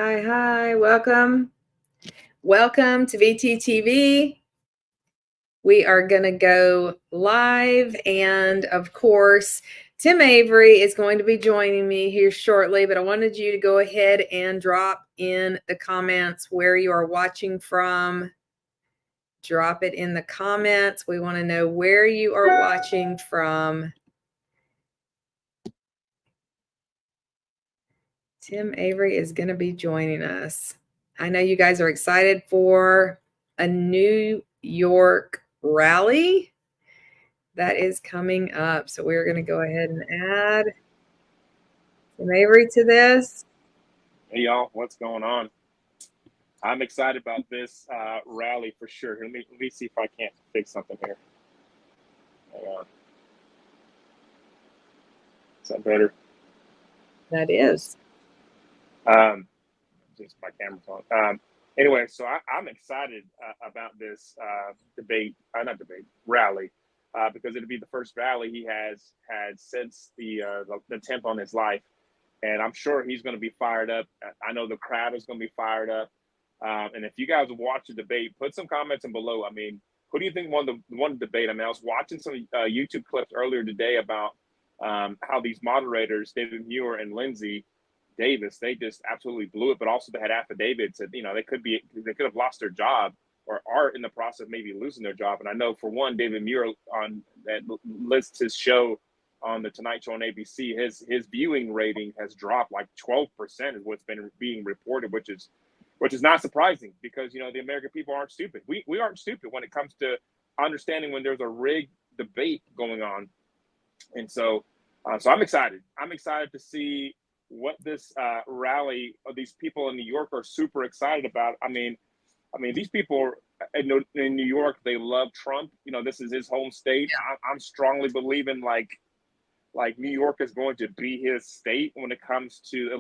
Hi, welcome. Welcome to VTTV. We are going to go live, and of course, Tim Avery is going to be joining me here shortly, but I wanted you to go ahead and drop in the comments where you are watching from. Drop it in the comments. We want to know where you are watching from. Tim Avery is going to be joining us. I know you guys are excited for a New York rally that is coming up. So we're going to go ahead and add Tim Avery to this. Hey, y'all, what's going on? I'm excited about this rally for sure. Let me see if I can't fix something here. Hang on. Is that better? That is. Just my camera's on. Anyway, so I'm excited about this rally, because it'll be the first rally he has had since the 10th on his life. And I'm sure he's going to be fired up. I know the crowd is going to be fired up. And if you guys watch the debate, put some comments in below. I mean, who do you think won the debate? I mean, I was watching some YouTube clips earlier today about how these moderators, David Muir and Lindsay Davis, they just absolutely blew it. But also they had affidavits that, they could have lost their job or are in the process of maybe losing their job. And I know for one, David Muir on that lists his show on the Tonight Show on ABC, his viewing rating has dropped like 12% is what's been being reported, which is not surprising because, the American people aren't stupid. We aren't stupid when it comes to understanding when there's a rigged debate going on. And so I'm excited. I'm excited to see what this rally of these people in New York are super excited about. I mean, these people in New York, they love Trump. This is his home state. Yeah. I'm strongly believing like New York is going to be his state when it comes to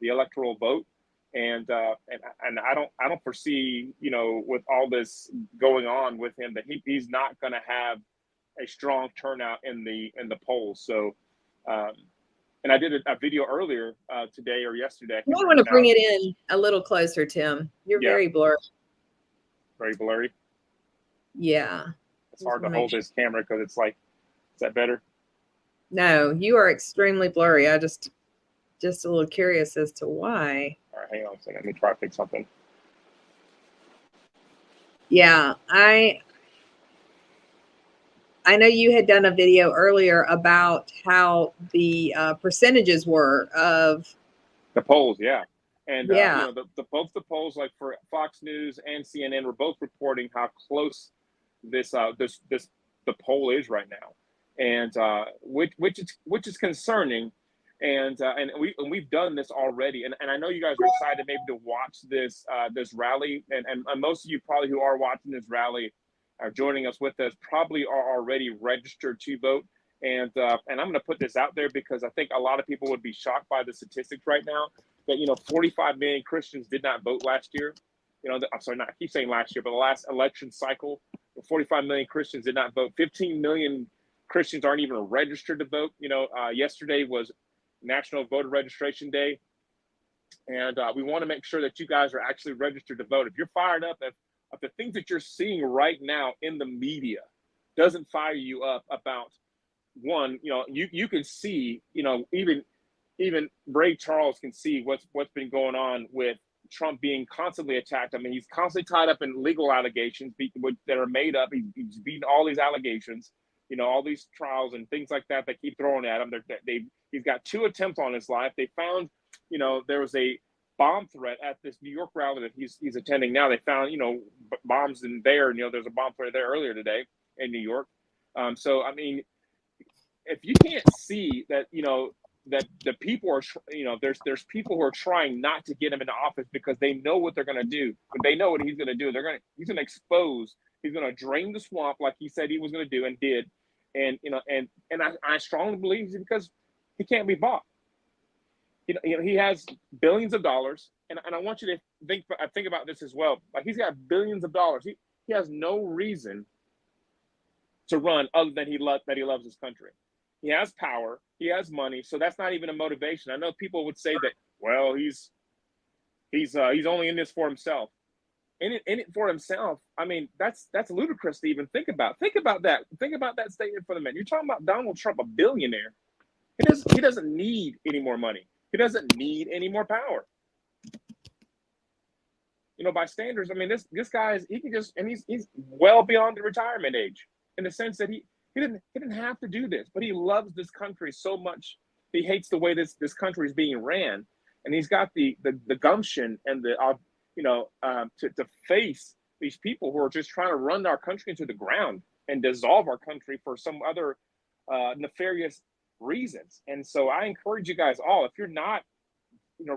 the electoral vote. And I don't foresee, with all this going on with him, that he's not going to have a strong turnout in the polls. So, and I did a video earlier today or yesterday. You might want to bring it in a little closer, Tim. You're very blurry. Very blurry. Yeah. It's hard to hold this camera because it's like, is that better? No, you are extremely blurry. I just a little curious as to why. All right, hang on a second. Let me try to fix something. Yeah, I know you had done a video earlier about how the percentages were of the polls, yeah. And yeah. Both the polls, like for Fox News and CNN, were both reporting how close the poll is right now, and which is concerning. And we've done this already, and I know you guys are excited maybe to watch this rally, and most of you probably who are watching this rally are joining us with us probably are already registered to vote. And I'm going to put this out there because I think a lot of people would be shocked by the statistics right now that 45 million Christians did not vote last year. I'm sorry, I keep saying last year, but the last election cycle, 45 million Christians did not vote. 15 million Christians aren't even registered to vote. Yesterday was National Voter Registration Day, and we want to make sure that you guys are actually registered to vote. If you're fired up, if the things that you're seeing right now in the media doesn't fire you up about one, you can see, even Ray Charles can see what's been going on with Trump being constantly attacked. I mean, he's constantly tied up in legal allegations that are made up. He's beaten all these allegations, all these trials and things like that. They keep throwing at him. He's got 2 attempts on his life. They found, there was a bomb threat at this New York rally that he's attending now. They found, bombs in there. And, there's a bomb threat there earlier today in New York. So, I mean, if you can't see that, that the people are, there's people who are trying not to get him into office because they know what they're going to do. But they know what he's going to do. He's going to expose. He's going to drain the swamp like he said he was going to do and did. And I strongly believe it's because he can't be bought. He has billions of dollars, and I want you to think about this as well. Like, he's got billions of dollars. He has no reason to run other than he loves his country. He has power, he has money, so that's not even a motivation. I know people would say that, well, he's he's only in this for himself. In it for himself. I mean, that's ludicrous to even think about. Think about that. Think about that statement for the man. You're talking about Donald Trump, a billionaire. He doesn't need any more money. He doesn't need any more power. You know, by standards, I mean, this guy is, he can just, and he's well beyond the retirement age, in the sense that he didn't have to do this, but he loves this country so much. He hates the way this country is being ran, and he's got the gumption and the to face these people who are just trying to run our country into the ground and dissolve our country for some other nefarious reasons. And so I encourage you guys all, if you're not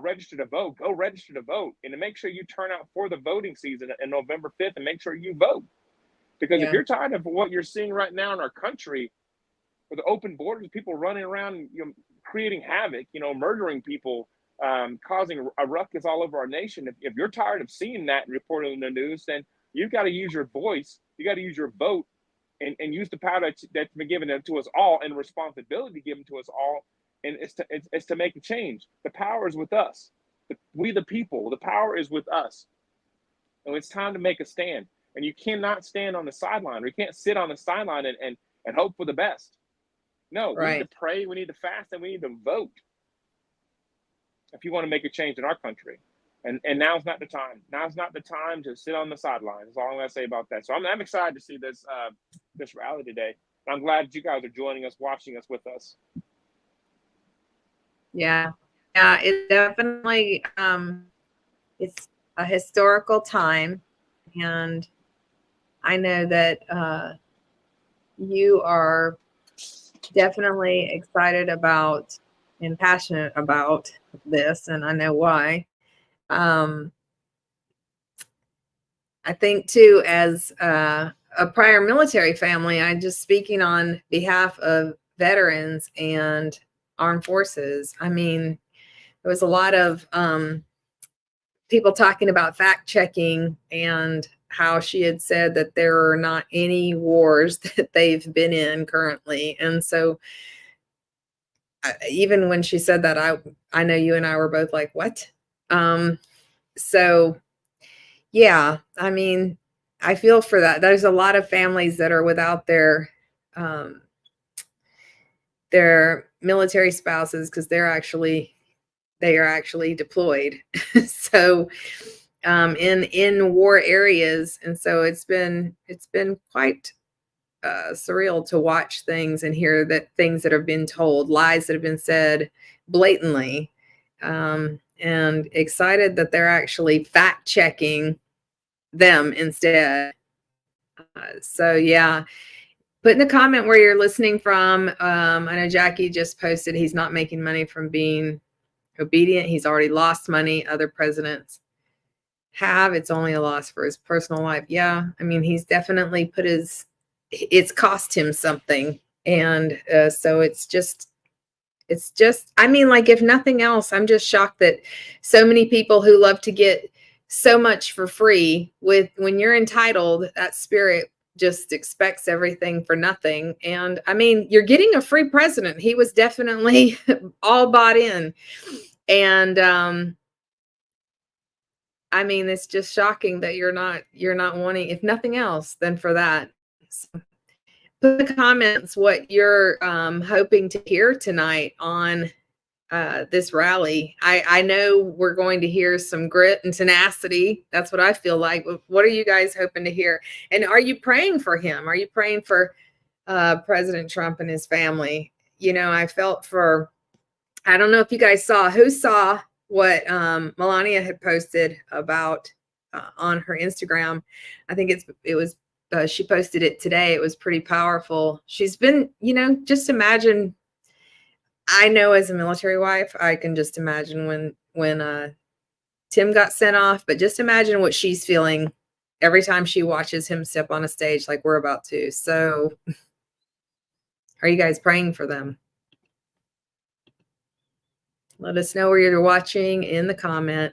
register to vote, go register to vote, and to make sure you turn out for the voting season in November 5th, and make sure you vote. Because if you're tired of what you're seeing right now in our country, with the open borders, people running around, creating havoc, murdering people, causing a ruckus all over our nation. If you're tired of seeing that and reporting in the news, then you've got to use your voice. You got to use your vote, and use the power that's been given to us all, and responsibility given to us all. And it's to make a change. The power is with us. We the people. The power is with us. And it's time to make a stand. And you cannot stand on the sideline. We can't sit on the sideline and hope for the best. No, we need to pray, we need to fast, and we need to vote if you want to make a change in our country. And now's not the time. Now's not the time to sit on the sidelines. That's all I'm going to say about that. So I'm excited to see this rally today. I'm glad that you guys are joining us, watching us with us. Yeah, it definitely it's a historical time, and I know that you are definitely excited about and passionate about this, and I know why. I think too, as a prior military family, I'm just speaking on behalf of veterans and armed forces. I mean, there was a lot of people talking about fact checking and how she had said that there are not any wars that they've been in currently. And so even when she said that, I know you and I were both like, what? So yeah, I mean, I feel for that. There's a lot of families that are without their military spouses because they are actually deployed. So in war areas, and so it's been quite surreal to watch things and hear that things that have been told, lies that have been said blatantly, and excited that they're actually fact checking them instead. So yeah. Put in the comment where you're listening from. I know Jackie just posted he's not making money from being obedient. He's already lost money. Other presidents have. It's only a loss for his personal life. Yeah. I mean, he's definitely it's cost him something. And so it's just, I mean, like, if nothing else, I'm just shocked that so many people who love to get so much for free, when you're entitled, that spirit just expects everything for nothing. And I mean, you're getting a free president. He was definitely all bought in. And I mean, it's just shocking that you're not wanting, if nothing else, than for that. So put in the comments what you're hoping to hear tonight on this rally. I know we're going to hear some grit and tenacity. That's what I feel like. What are you guys hoping to hear? And are you praying for him? Are you praying for President Trump and his family? I felt for, I don't know if you guys saw what Melania had posted about on her Instagram. I think it was she posted it today. It was pretty powerful. She's been, just imagine. I know as a military wife, I can just imagine when Tim got sent off, but just imagine what she's feeling every time she watches him step on a stage like we're about to. So are you guys praying for them? Let us know where you're watching in the comment.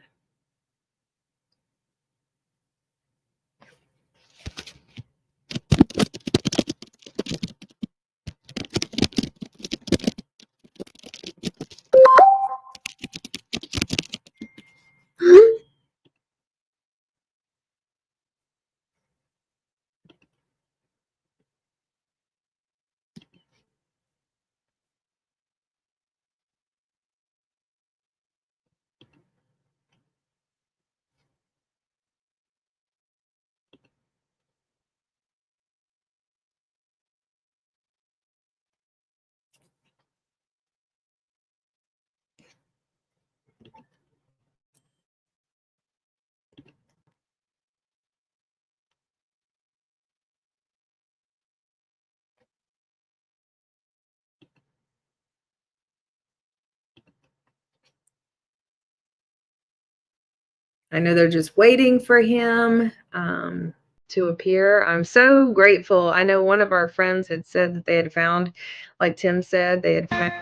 I know they're just waiting for him to appear. I'm so grateful. I know one of our friends had said that they had found, like Tim said, they had found.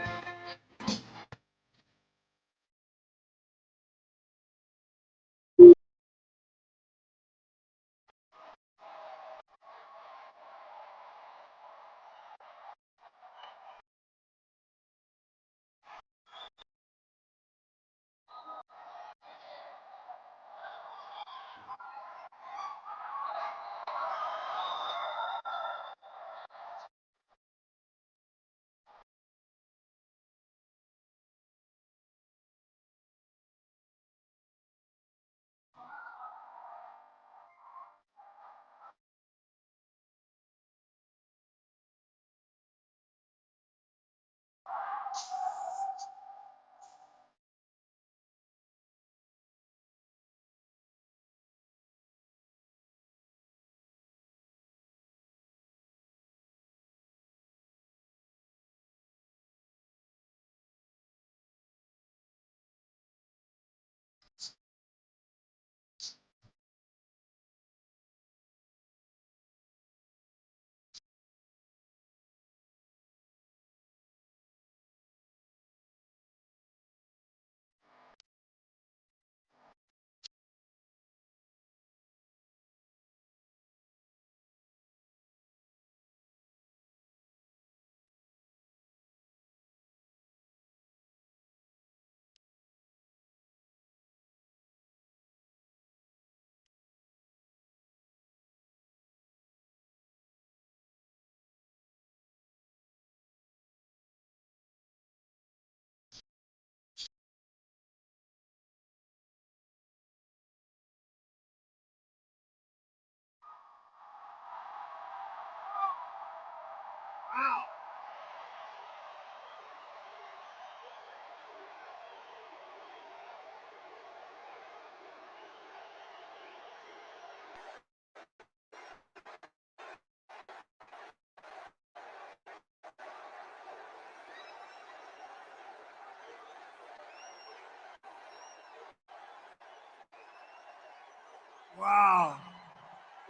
Wow.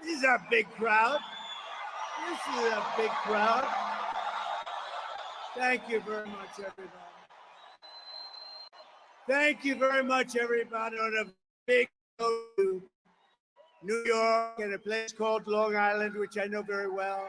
This is a big crowd. This is a big crowd. Thank you very much, everybody. Thank you very much, everybody. On a big go to New York at a place called Long Island, which I know very well.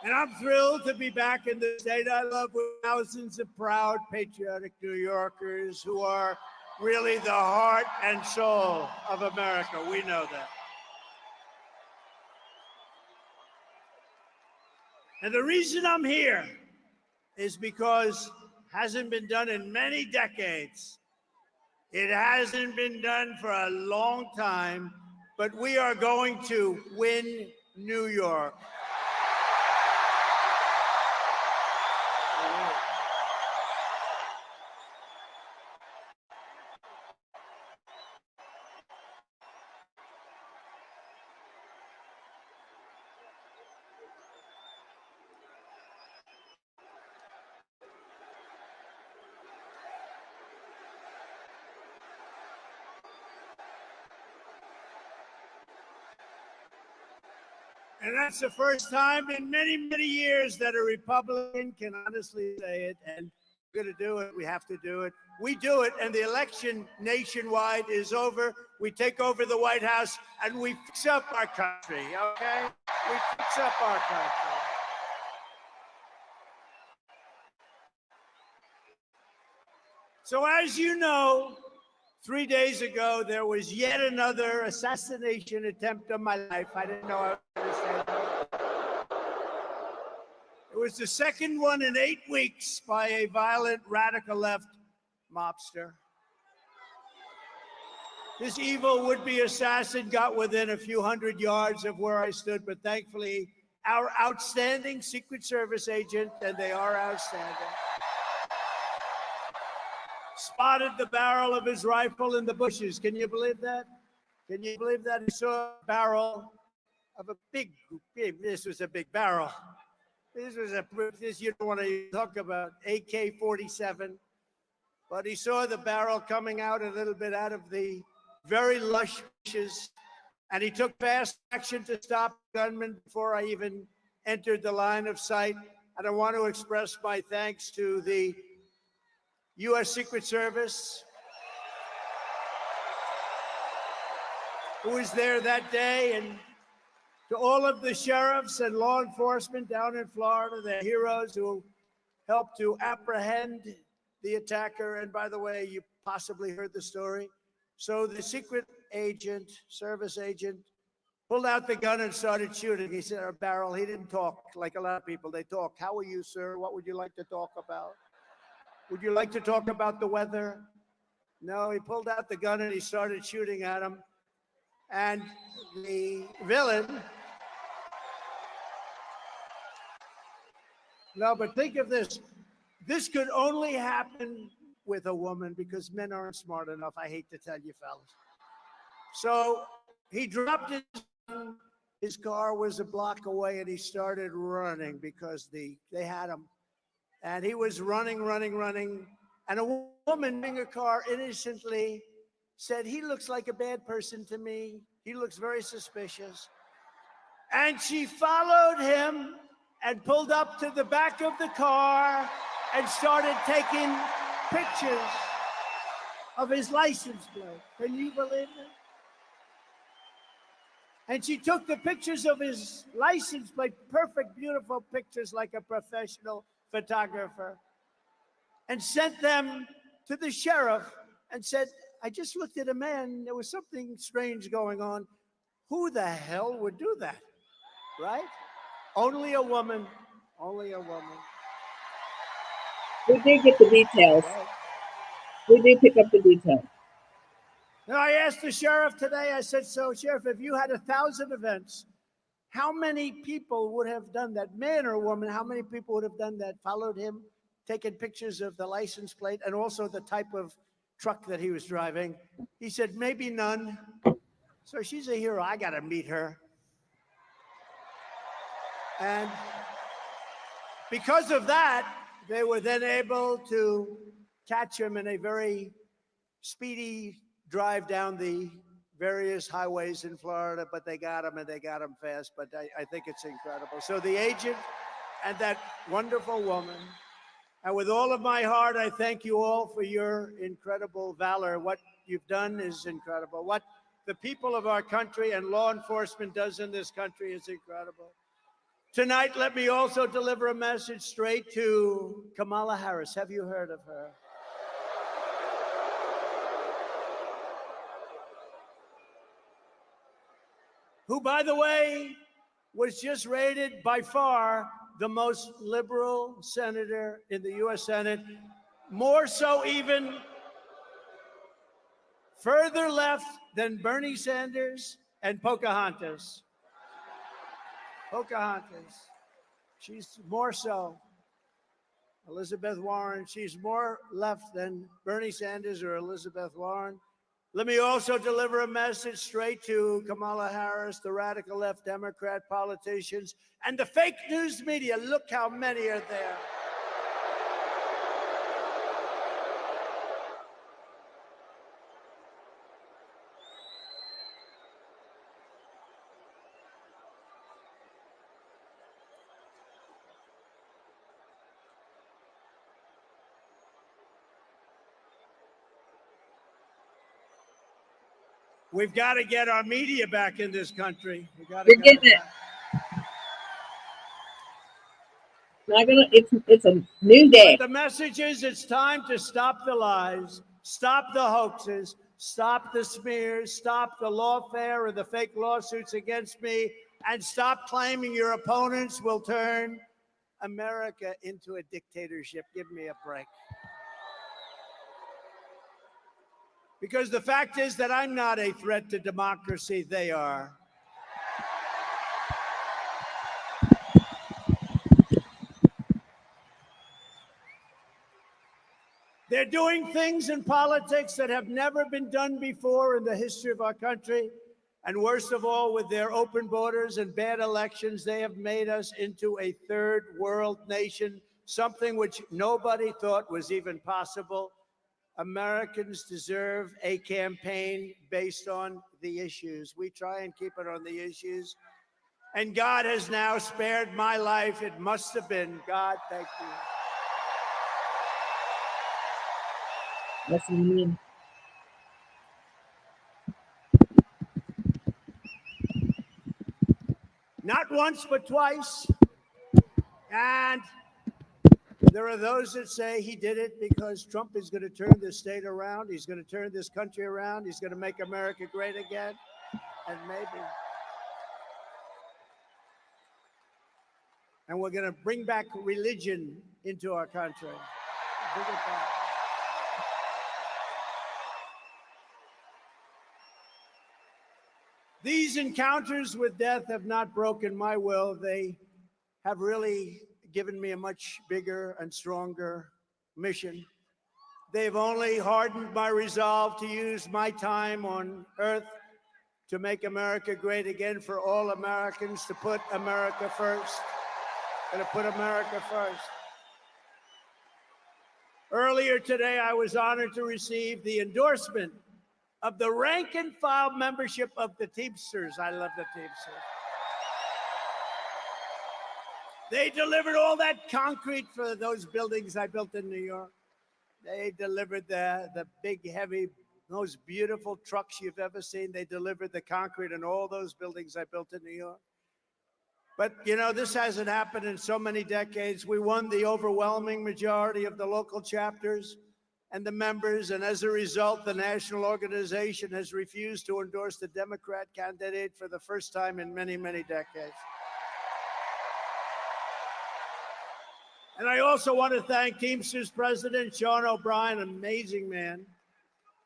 And I'm thrilled to be back in the state I love with thousands of proud, patriotic New Yorkers who are really the heart and soul of America. We know that. And the reason I'm here is because it hasn't been done in many decades. It hasn't been done for a long time, but we are going to win New York. And that's the first time in many, many years that a Republican can honestly say it. And we're going to do it. We have to do it. We do it. And the election nationwide is over. We take over the White House and we fix up our country. Okay? We fix up our country. So as you know, 3 days ago, there was yet another assassination attempt on my life. I didn't know I was going to say that. It was the second one in 8 weeks by a violent radical left mobster. This evil would-be assassin got within a few hundred yards of where I stood, but thankfully, our outstanding Secret Service agent, and they are outstanding, spotted the barrel of his rifle in the bushes. Can you believe that? Can you believe that? He saw a barrel of a big, this was a big barrel. This you don't want to talk about AK-47. but he saw the barrel coming out a little bit out of the very lush bushes, and he took fast action to stop the gunman before I even entered the line of sight. And I want to express my thanks to the U.S. Secret Service, who was there that day, and to all of the sheriffs and law enforcement down in Florida, the heroes who helped to apprehend the attacker. And by the way, you possibly heard the story. So the secret agent, service agent, pulled out the gun and started shooting. He said, "A barrel." He didn't talk like a lot of people. They talk. "How are you, sir? What would you like to talk about? Would you like to talk about the weather?" No, he pulled out the gun and he started shooting at him. And the villain, no, but think of this. This could only happen with a woman because men aren't smart enough. I hate to tell you, fellas. So he dropped his car was a block away, and he started running because they had him. And he was running. And a woman in a car innocently said, "He looks like a bad person to me. He looks very suspicious." And she followed him and pulled up to the back of the car and started taking pictures of his license plate. Can you believe it? And she took the pictures of his license plate, perfect, beautiful pictures like a professional photographer, and sent them to the sheriff and said, "I just looked at a man. There was something strange going on." Who the hell would do that, right? Only a woman. Only a woman. We did get the details. Right. We did pick up the details. Now, I asked the sheriff today, I said, "So, Sheriff, if you had 1,000 events, how many people would have done that? Man or woman, how many people would have done that, followed him, taken pictures of the license plate and also the type of truck that he was driving?" He said, "Maybe none." So she's a hero. I got to meet her. And because of that, they were then able to catch him in a very speedy drive down the various highways in Florida, but they got him, and they got him fast. But I think it's incredible. So the agent and that wonderful woman, and with all of my heart, I thank you all for your incredible valor. What you've done is incredible. What the people of our country and law enforcement does in this country is incredible. Tonight, let me also deliver a message straight to Kamala Harris. Have you heard of her? Who, by the way, was just rated by far the most liberal senator in the U.S. Senate, more so even further left than Bernie Sanders and Pocahontas. Pocahontas. She's more so. Elizabeth Warren, she's more left than Bernie Sanders or Elizabeth Warren. Let me also deliver a message straight to Kamala Harris, the radical left Democrat politicians, and the fake news media. Look how many are there. We've got to get our media back in this country. We're getting it. Not gonna. It's a new day. But the message is, it's time to stop the lies, stop the hoaxes, stop the smears, stop the lawfare or the fake lawsuits against me, and stop claiming your opponents will turn America into a dictatorship. Give me a break. Because the fact is that I'm not a threat to democracy, they are. They're doing things in politics that have never been done before in the history of our country. And worst of all, with their open borders and bad elections, they have made us into a third world nation, something which nobody thought was even possible. Americans deserve a campaign based on the issues. We try and keep it on the issues. And God has now spared my life. It must have been God. Thank you. That's what I mean. Not once, but twice. And there are those that say he did it because Trump is going to turn this state around. He's going to turn this country around. He's going to make America great again. And maybe. And we're going to bring back religion into our country. Bring it back. These encounters with death have not broken my will. They have really given me a much bigger and stronger mission. They've only hardened my resolve to use my time on earth to make America great again, for all Americans, to put America first. Going to put America first. Earlier today, I was honored to receive the endorsement of the rank and file membership of the Teamsters. I love the Teamsters. They delivered all that concrete for those buildings I built in New York. They delivered the big, heavy, those beautiful trucks you've ever seen. They delivered the concrete in all those buildings I built in New York. But, you know, this hasn't happened in so many decades. We won the overwhelming majority of the local chapters and the members, and as a result, the national organization has refused to endorse the Democrat candidate for the first time in many, many decades. And I also want to thank Teamsters President Sean O'Brien, an amazing man,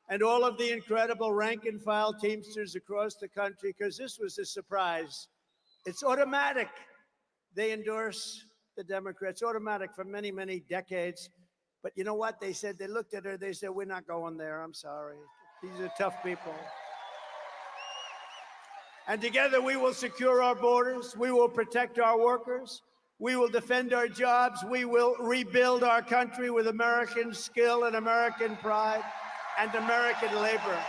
and all of the incredible rank and file Teamsters across the country, because this was a surprise. It's automatic. They endorse the Democrats, automatic for many, many decades. But you know what? They said, they looked at her, they said, we're not going there. I'm sorry. These are tough people. And together we will secure our borders. We will protect our workers. We will defend our jobs. We will rebuild our country with American skill and American pride and American labor.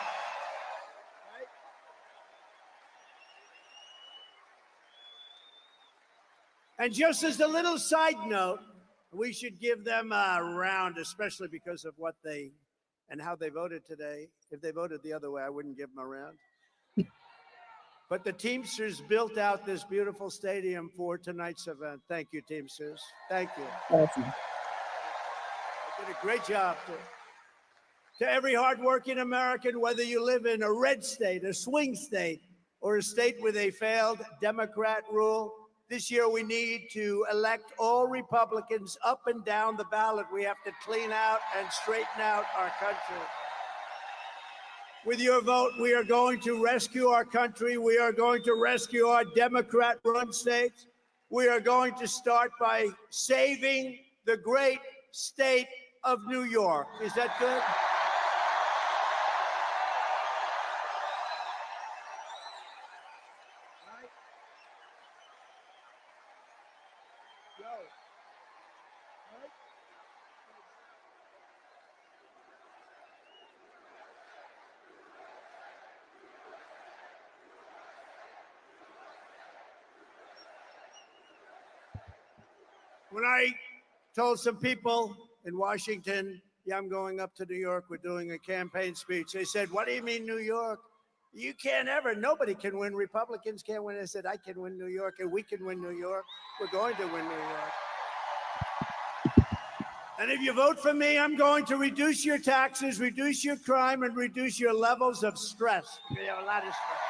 And just as a little side note, we should give them a round, especially because of what they and how they voted today. If they voted the other way, I wouldn't give them a round. But the Teamsters built out this beautiful stadium for tonight's event. Thank you, Teamsters. Thank you. Awesome. They did a great job. To every hardworking American, whether you live in a red state, a swing state, or a state with a failed Democrat rule, this year we need to elect all Republicans up and down the ballot. We have to clean out and straighten out our country. With your vote, we are going to rescue our country. We are going to rescue our Democrat-run states. We are going to start by saving the great state of New York. Is that good? When I told some people in Washington, yeah, I'm going up to New York, we're doing a campaign speech, they said, what do you mean New York? You can't ever, nobody can win. Republicans can't win. I said, I can win New York and we can win New York. We're going to win New York. And if you vote for me, I'm going to reduce your taxes, reduce your crime, and reduce your levels of stress. You have a lot of stress.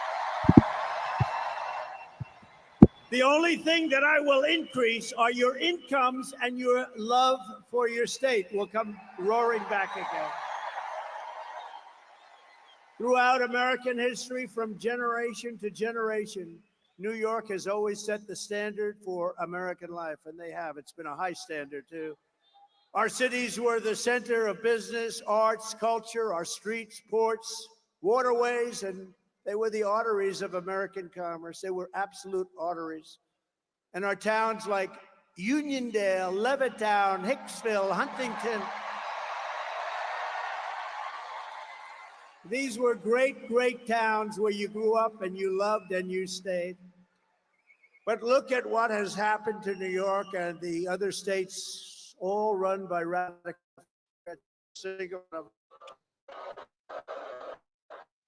The only thing that I will increase are your incomes, and your love for your state will come roaring back again. Throughout American history, from generation to generation, New York has always set the standard for American life, and they have. It's been a high standard, too. Our cities were the center of business, arts, culture, our streets, ports, waterways, and they were the arteries of American commerce. They were absolute arteries. And our towns like Uniondale, Levittown, Hicksville, Huntington, These were great, great towns where you grew up and you loved and you stayed. But look at what has happened to New York and the other states, all run by radical.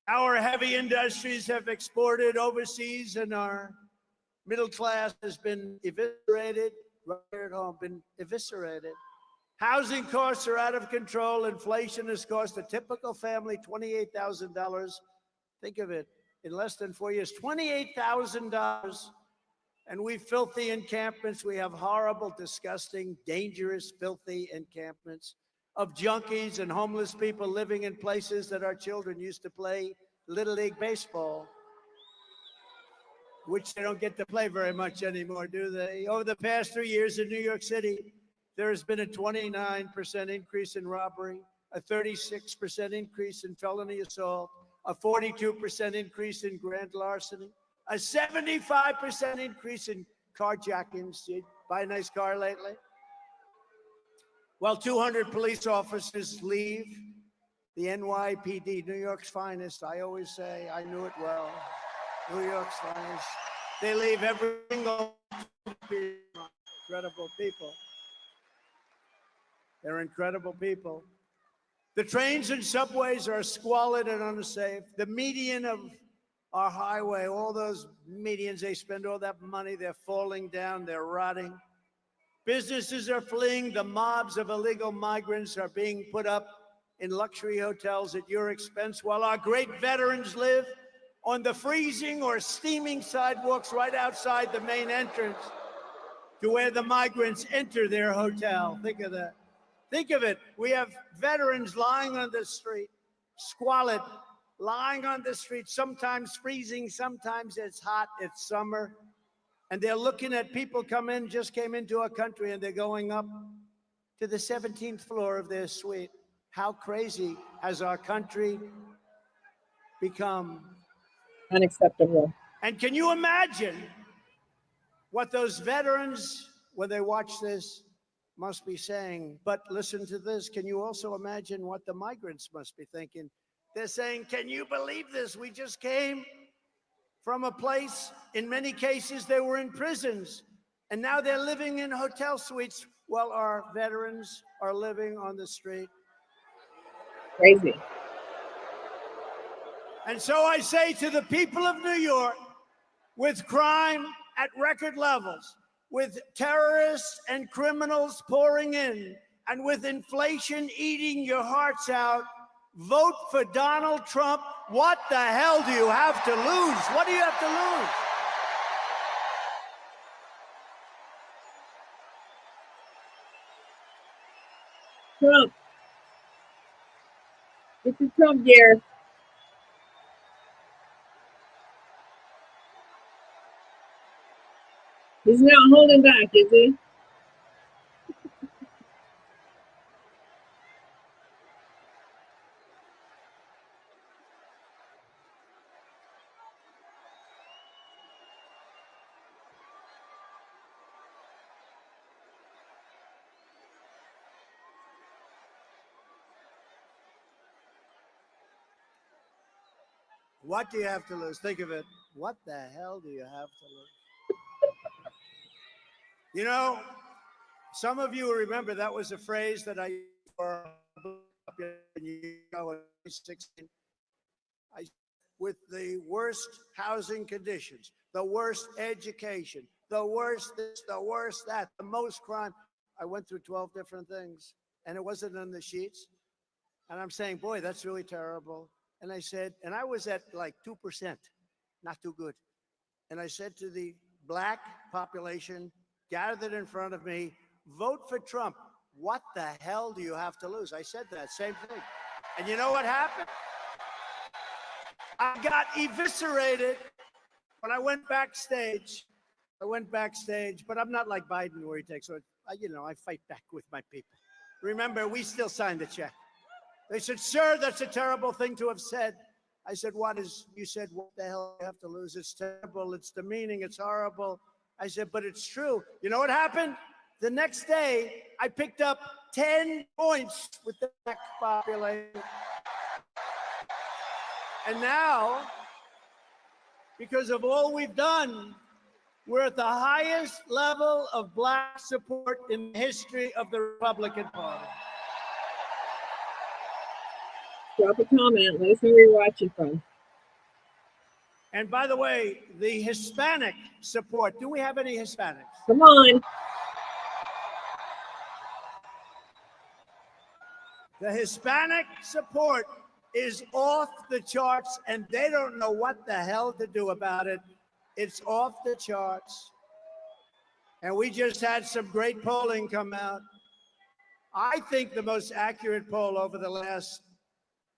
Our heavy industries have exported overseas, and our middle class has been eviscerated. Right here at home, been eviscerated. Housing costs are out of control. Inflation has cost a typical family $28,000. Think of it, in less than 4 years, $28,000. And we filthy encampments. We have horrible, disgusting, dangerous, filthy encampments of junkies and homeless people living in places that our children used to play Little League baseball, which they don't get to play very much anymore, do they? Over the past 3 years in New York City, there has been a 29% increase in robbery, a 36% increase in felony assault, a 42% increase in grand larceny, a 75% increase in carjackings. Did you buy a nice car lately? Well, 200 police officers leave the NYPD, New York's finest. I always say, I knew it well. New York's finest. They leave every single incredible people. They're incredible people. The trains and subways are squalid and unsafe. The median of our highway, all those medians, they spend all that money, they're falling down, they're rotting. Businesses are fleeing. The mobs of illegal migrants are being put up in luxury hotels at your expense, while our great veterans live on the freezing or steaming sidewalks right outside the main entrance to where the migrants enter their hotel. Think of that. Think of it. We have veterans lying on the street, squalid, lying on the street, sometimes freezing, sometimes it's hot, it's summer. And they're looking at people just came into our country, and they're going up to the 17th floor of their suite. How crazy has our country become? Unacceptable. And can you imagine what those veterans, when they watch this, must be saying? But listen to this. Can you also imagine what the migrants must be thinking? They're saying, can you believe this? We just came from a place, in many cases, they were in prisons, and now they're living in hotel suites while our veterans are living on the street. Crazy. And so I say to the people of New York, with crime at record levels, with terrorists and criminals pouring in, and with inflation eating your hearts out, vote for Donald Trump. What the hell do you have to lose? What do you have to lose? Trump. It's a Trump year. He's not holding back, is he? What do you have to lose? Think of it. What the hell do you have to lose? You know, some of you remember that was a phrase that I used for with the worst housing conditions, the worst education, the worst this, the worst that, the most crime. I went through 12 different things, and it wasn't on the sheets. And I'm saying, boy, that's really terrible. And I said, and I was at like 2%, not too good. And I said to the black population gathered in front of me, vote for Trump. What the hell do you have to lose? I said that same thing. And you know what happened? I got eviscerated when I went backstage. But I'm not like Biden where he takes it. I fight back with my people. Remember, we still signed the check. They said, sir, that's a terrible thing to have said. I said, you said, what the hell do you have to lose? It's terrible, it's demeaning, it's horrible. I said, but it's true. You know what happened? The next day, I picked up 10 points with the black population. And now, because of all we've done, we're at the highest level of black support in the history of the Republican Party. Drop a comment. Let us know where you're watching from. And by the way, the Hispanic support, do we have any Hispanics? Come on. The Hispanic support is off the charts, and they don't know what the hell to do about it. It's off the charts. And we just had some great polling come out. I think the most accurate poll over the last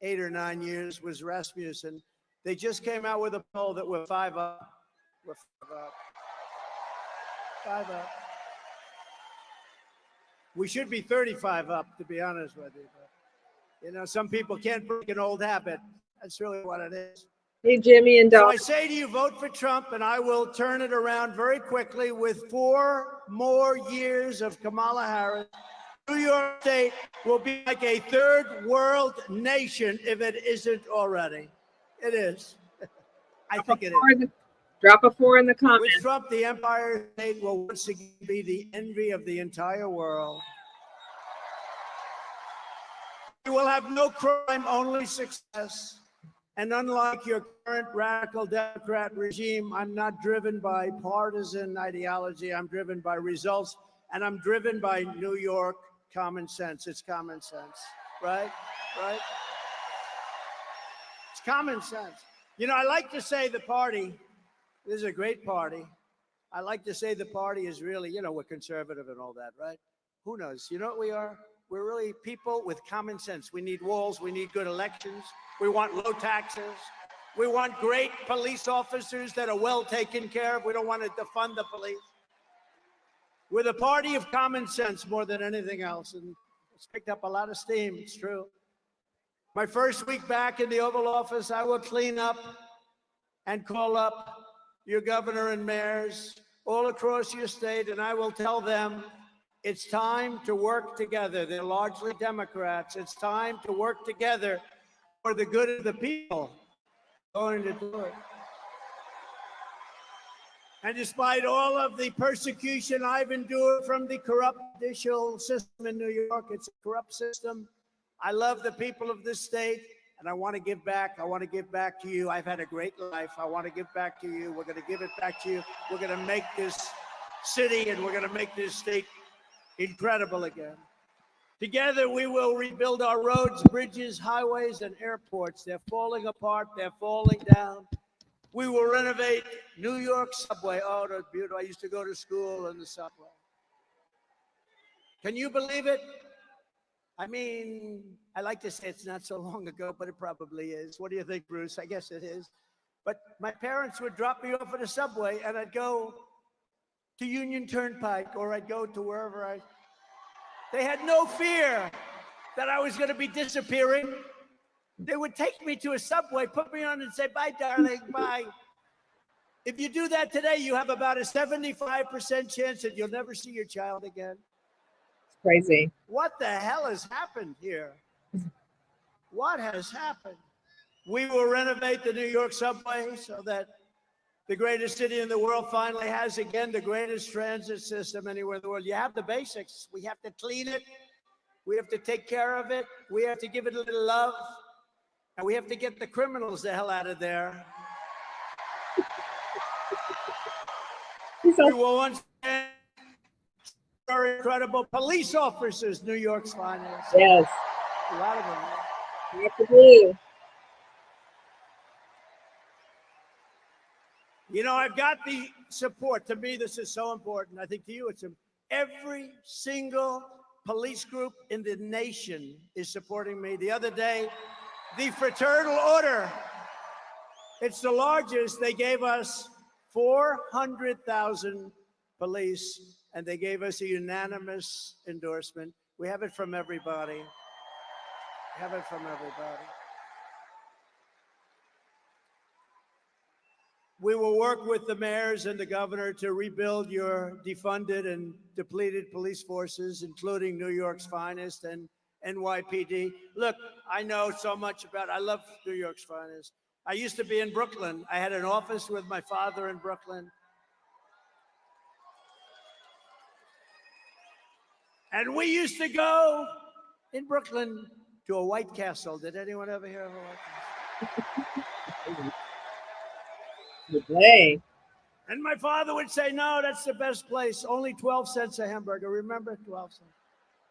8 or 9 years was Rasmussen. They just came out with a poll that we're 5 up. We're 5 up. 5 up. We should be 35 up, to be honest with you. But, you know, some people can't break an old habit. That's really what it is. Hey, Jimmy and So Doc. I say to you, vote for Trump, and I will turn it around very quickly with 4 more years of Kamala Harris. New York State will be like a third world nation if it isn't already. It is. I think it is. Drop a 4 in the With comments. Trump, the Empire State will once again be the envy of the entire world. We will have no crime, only success. And unlike your current radical Democrat regime, I'm not driven by partisan ideology. I'm driven by results, and I'm driven by New York common sense. It's common sense, right? Right? It's common sense. You know, I like to say the party, this is a great party. I like to say the party is really, you know, we're conservative and all that, right? Who knows? You know what we are? We're really people with common sense. We need walls. We need good elections. We want low taxes. We want great police officers that are well taken care of. We don't want to defund the police. We're the party of common sense more than anything else. And it's picked up a lot of steam. It's true. My first week back in the Oval Office, I will clean up and call up your governor and mayors all across your state, and I will tell them it's time to work together. They're largely Democrats. It's time to work together for the good of the people. Going to do it. And despite all of the persecution I've endured from the corrupt judicial system in New York, it's a corrupt system. I love the people of this state, and I want to give back. I want to give back to you. I've had a great life. I want to give back to you. We're going to give it back to you. We're going to make this city and we're going to make this state incredible again. Together, we will rebuild our roads, bridges, highways, and airports. They're falling apart. They're falling down. We will renovate New York subway. Oh, that's beautiful. I used to go to school in the subway. Can you believe it? I mean, I like to say it's not so long ago, but it probably is. What do you think, Bruce? I guess it is. But my parents would drop me off at a subway, and I'd go to Union Turnpike, or I'd go to wherever They had no fear that I was going to be disappearing. They would take me to a subway, put me on and say, bye, darling, bye. If you do that today, you have about a 75% chance that you'll never see your child again. It's crazy. What the hell has happened here? What has happened? We will renovate the New York subway so that the greatest city in the world finally has, again, the greatest transit system anywhere in the world. You have the basics. We have to clean it. We have to take care of it. We have to give it a little love. And we have to get the criminals the hell out of there. We will once again our incredible police officers, New York's finest. Yes. A lot of them. Absolutely. You know, I've got the support. To me, this is so important. I think to you, it's every single police group in the nation is supporting me. The other day, the Fraternal Order, it's the largest. They gave us 400,000 police, and they gave us a unanimous endorsement. We have it from everybody. We have it from everybody. We will work with the mayors and the governor to rebuild your defunded and depleted police forces, including New York's finest and NYPD. Look, I know so much about, I love New York's finest. I used to be in Brooklyn. I had an office with my father in Brooklyn. And we used to go in Brooklyn to a White Castle. Did anyone ever hear of a White Castle? Hey, And my father would say, no, that's the best place. Only 12 cents a hamburger. Remember? 12 cents.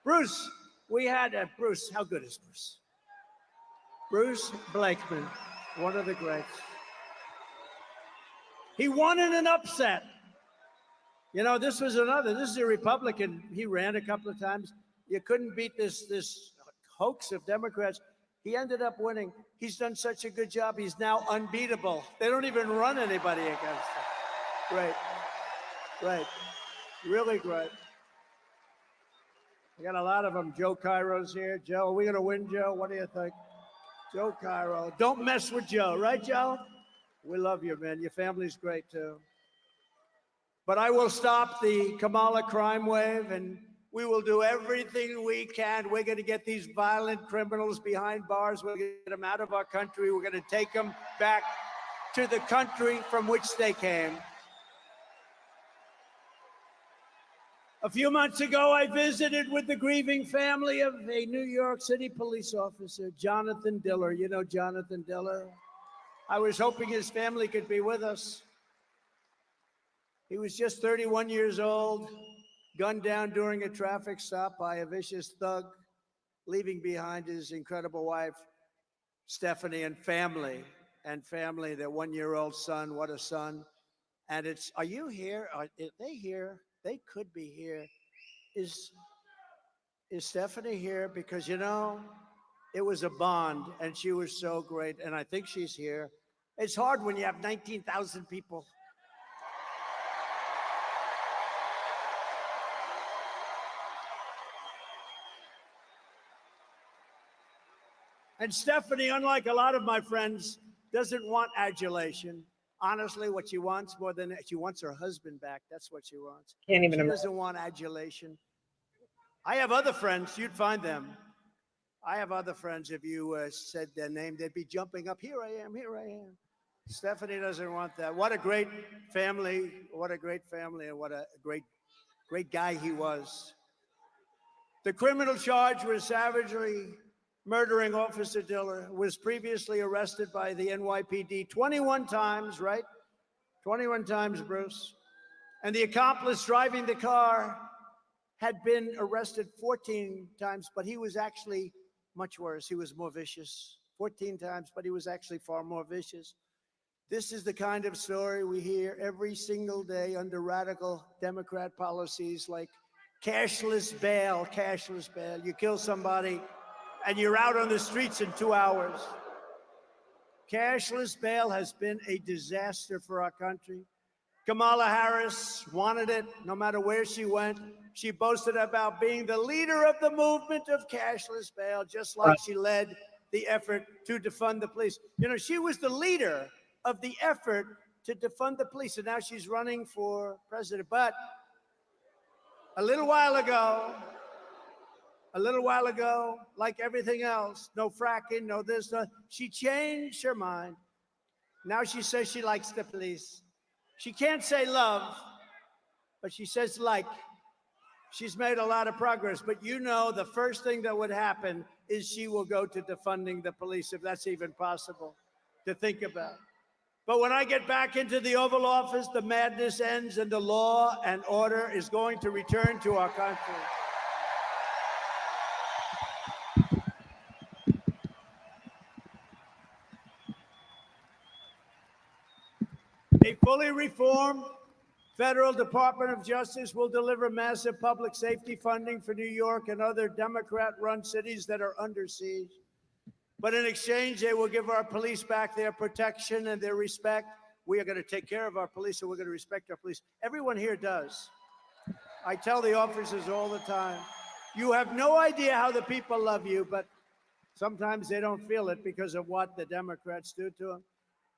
Bruce, we had Bruce. How good is Bruce? Bruce Blakeman, one of the greats. He won in an upset. You know, this is a Republican. He ran a couple of times. You couldn't beat this hoax of Democrats. He ended up winning. He's done such a good job. He's now unbeatable. They don't even run anybody against him. Great. Great. Really great. We got a lot of them. Joe Cairo's here. Joe, are we going to win, Joe? What do you think? Joe Cairo. Don't mess with Joe, right, Joe? We love you, man. Your family's great, too. But I will stop the Kamala crime wave, and we will do everything we can. We're going to get these violent criminals behind bars. We're going to get them out of our country. We're going to take them back to the country from which they came. A few months ago, I visited with the grieving family of a New York City police officer, Jonathan Diller. You know Jonathan Diller? I was hoping his family could be with us. He was just 31 years old, gunned down during a traffic stop by a vicious thug, leaving behind his incredible wife, Stephanie, and family, their one-year-old son. What a son. And it's, are you here? Are they here? They could be here. Is Stephanie here? Because, you know, it was a bond, and she was so great, and I think she's here. It's hard when you have 19,000 people. And Stephanie, unlike a lot of my friends, doesn't want adulation. Honestly, what she wants more than she wants her husband back. That's what she wants. can't even She imagine. doesn't want adulation. I have other friends. You'd find them. I have other friends. If you said their name, they'd be jumping up. Here I am. Here I am. Stephanie doesn't want that. What a great family. What a great family, and what a great guy he was. The criminal charge was savagely murdering Officer Diller, was previously arrested by the NYPD 21 times, right? 21 times, Bruce. And the accomplice driving the car had been arrested 14 times, but he was actually much worse. He was more vicious. 14 times, but he was actually far more vicious. This is the kind of story we hear every single day under radical Democrat policies like cashless bail, cashless bail. You kill somebody, and you're out on the streets in 2 hours. Cashless bail has been a disaster for our country. Kamala Harris wanted it no matter where she went. She boasted about being the leader of the movement of cashless bail, just like she led the effort to defund the police. You know, she was the leader of the effort to defund the police, and now she's running for president. But a little while ago, like everything else, no fracking, no this, no, she changed her mind. Now she says she likes the police. She can't say love, but she says like. She's made a lot of progress, but you know the first thing that would happen is she will go to defunding the police, if that's even possible to think about. But when I get back into the Oval Office, the madness ends and the law and order is going to return to our country. A fully reformed Federal Department of Justice will deliver massive public safety funding for New York and other Democrat-run cities that are under siege. But in exchange, they will give our police back their protection and their respect. We are going to take care of our police, and we're going to respect our police. Everyone here does. I tell the officers all the time, you have no idea how the people love you, but sometimes they don't feel it because of what the Democrats do to them.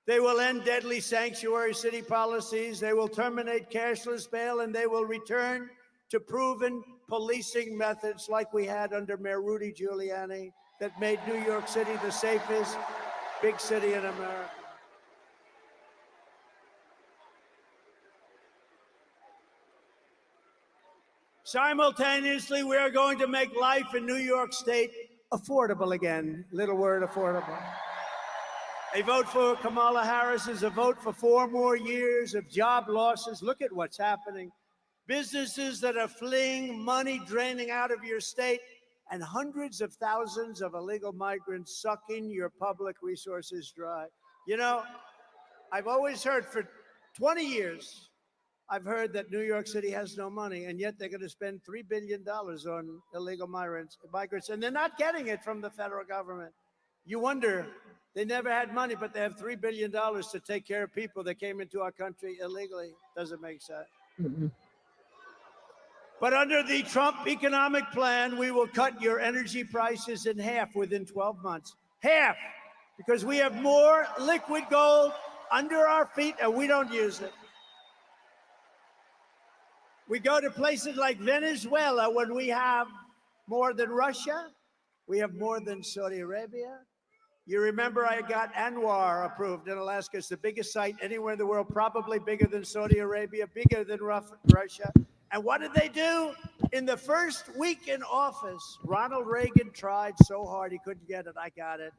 They will end deadly sanctuary city policies. They will terminate cashless bail, and they will return to proven policing methods like we had under Mayor Rudy Giuliani that made New York City the safest big city in America. Simultaneously, we are going to make life in New York State affordable again. Little word, affordable. A vote for Kamala Harris is a vote for 4 more years of job losses. Look at what's happening. Businesses that are fleeing, money draining out of your state, and hundreds of thousands of illegal migrants sucking your public resources dry. You know, I've always heard for 20 years, I've heard that New York City has no money, and yet they're going to spend $3 billion on illegal migrants, and they're not getting it from the federal government. You wonder, they never had money, but they have $3 billion to take care of people that came into our country illegally. Doesn't make sense. Mm-hmm. But under the Trump economic plan, we will cut your energy prices in half within 12 months. Half, because we have more liquid gold under our feet and we don't use it. We go to places like Venezuela when we have more than Russia. We have more than Saudi Arabia. You remember I got Anwar approved in Alaska. It's the biggest site anywhere in the world, probably bigger than Saudi Arabia, bigger than Russia. And what did they do? In the first week in office, Ronald Reagan tried so hard he couldn't get it. I got it.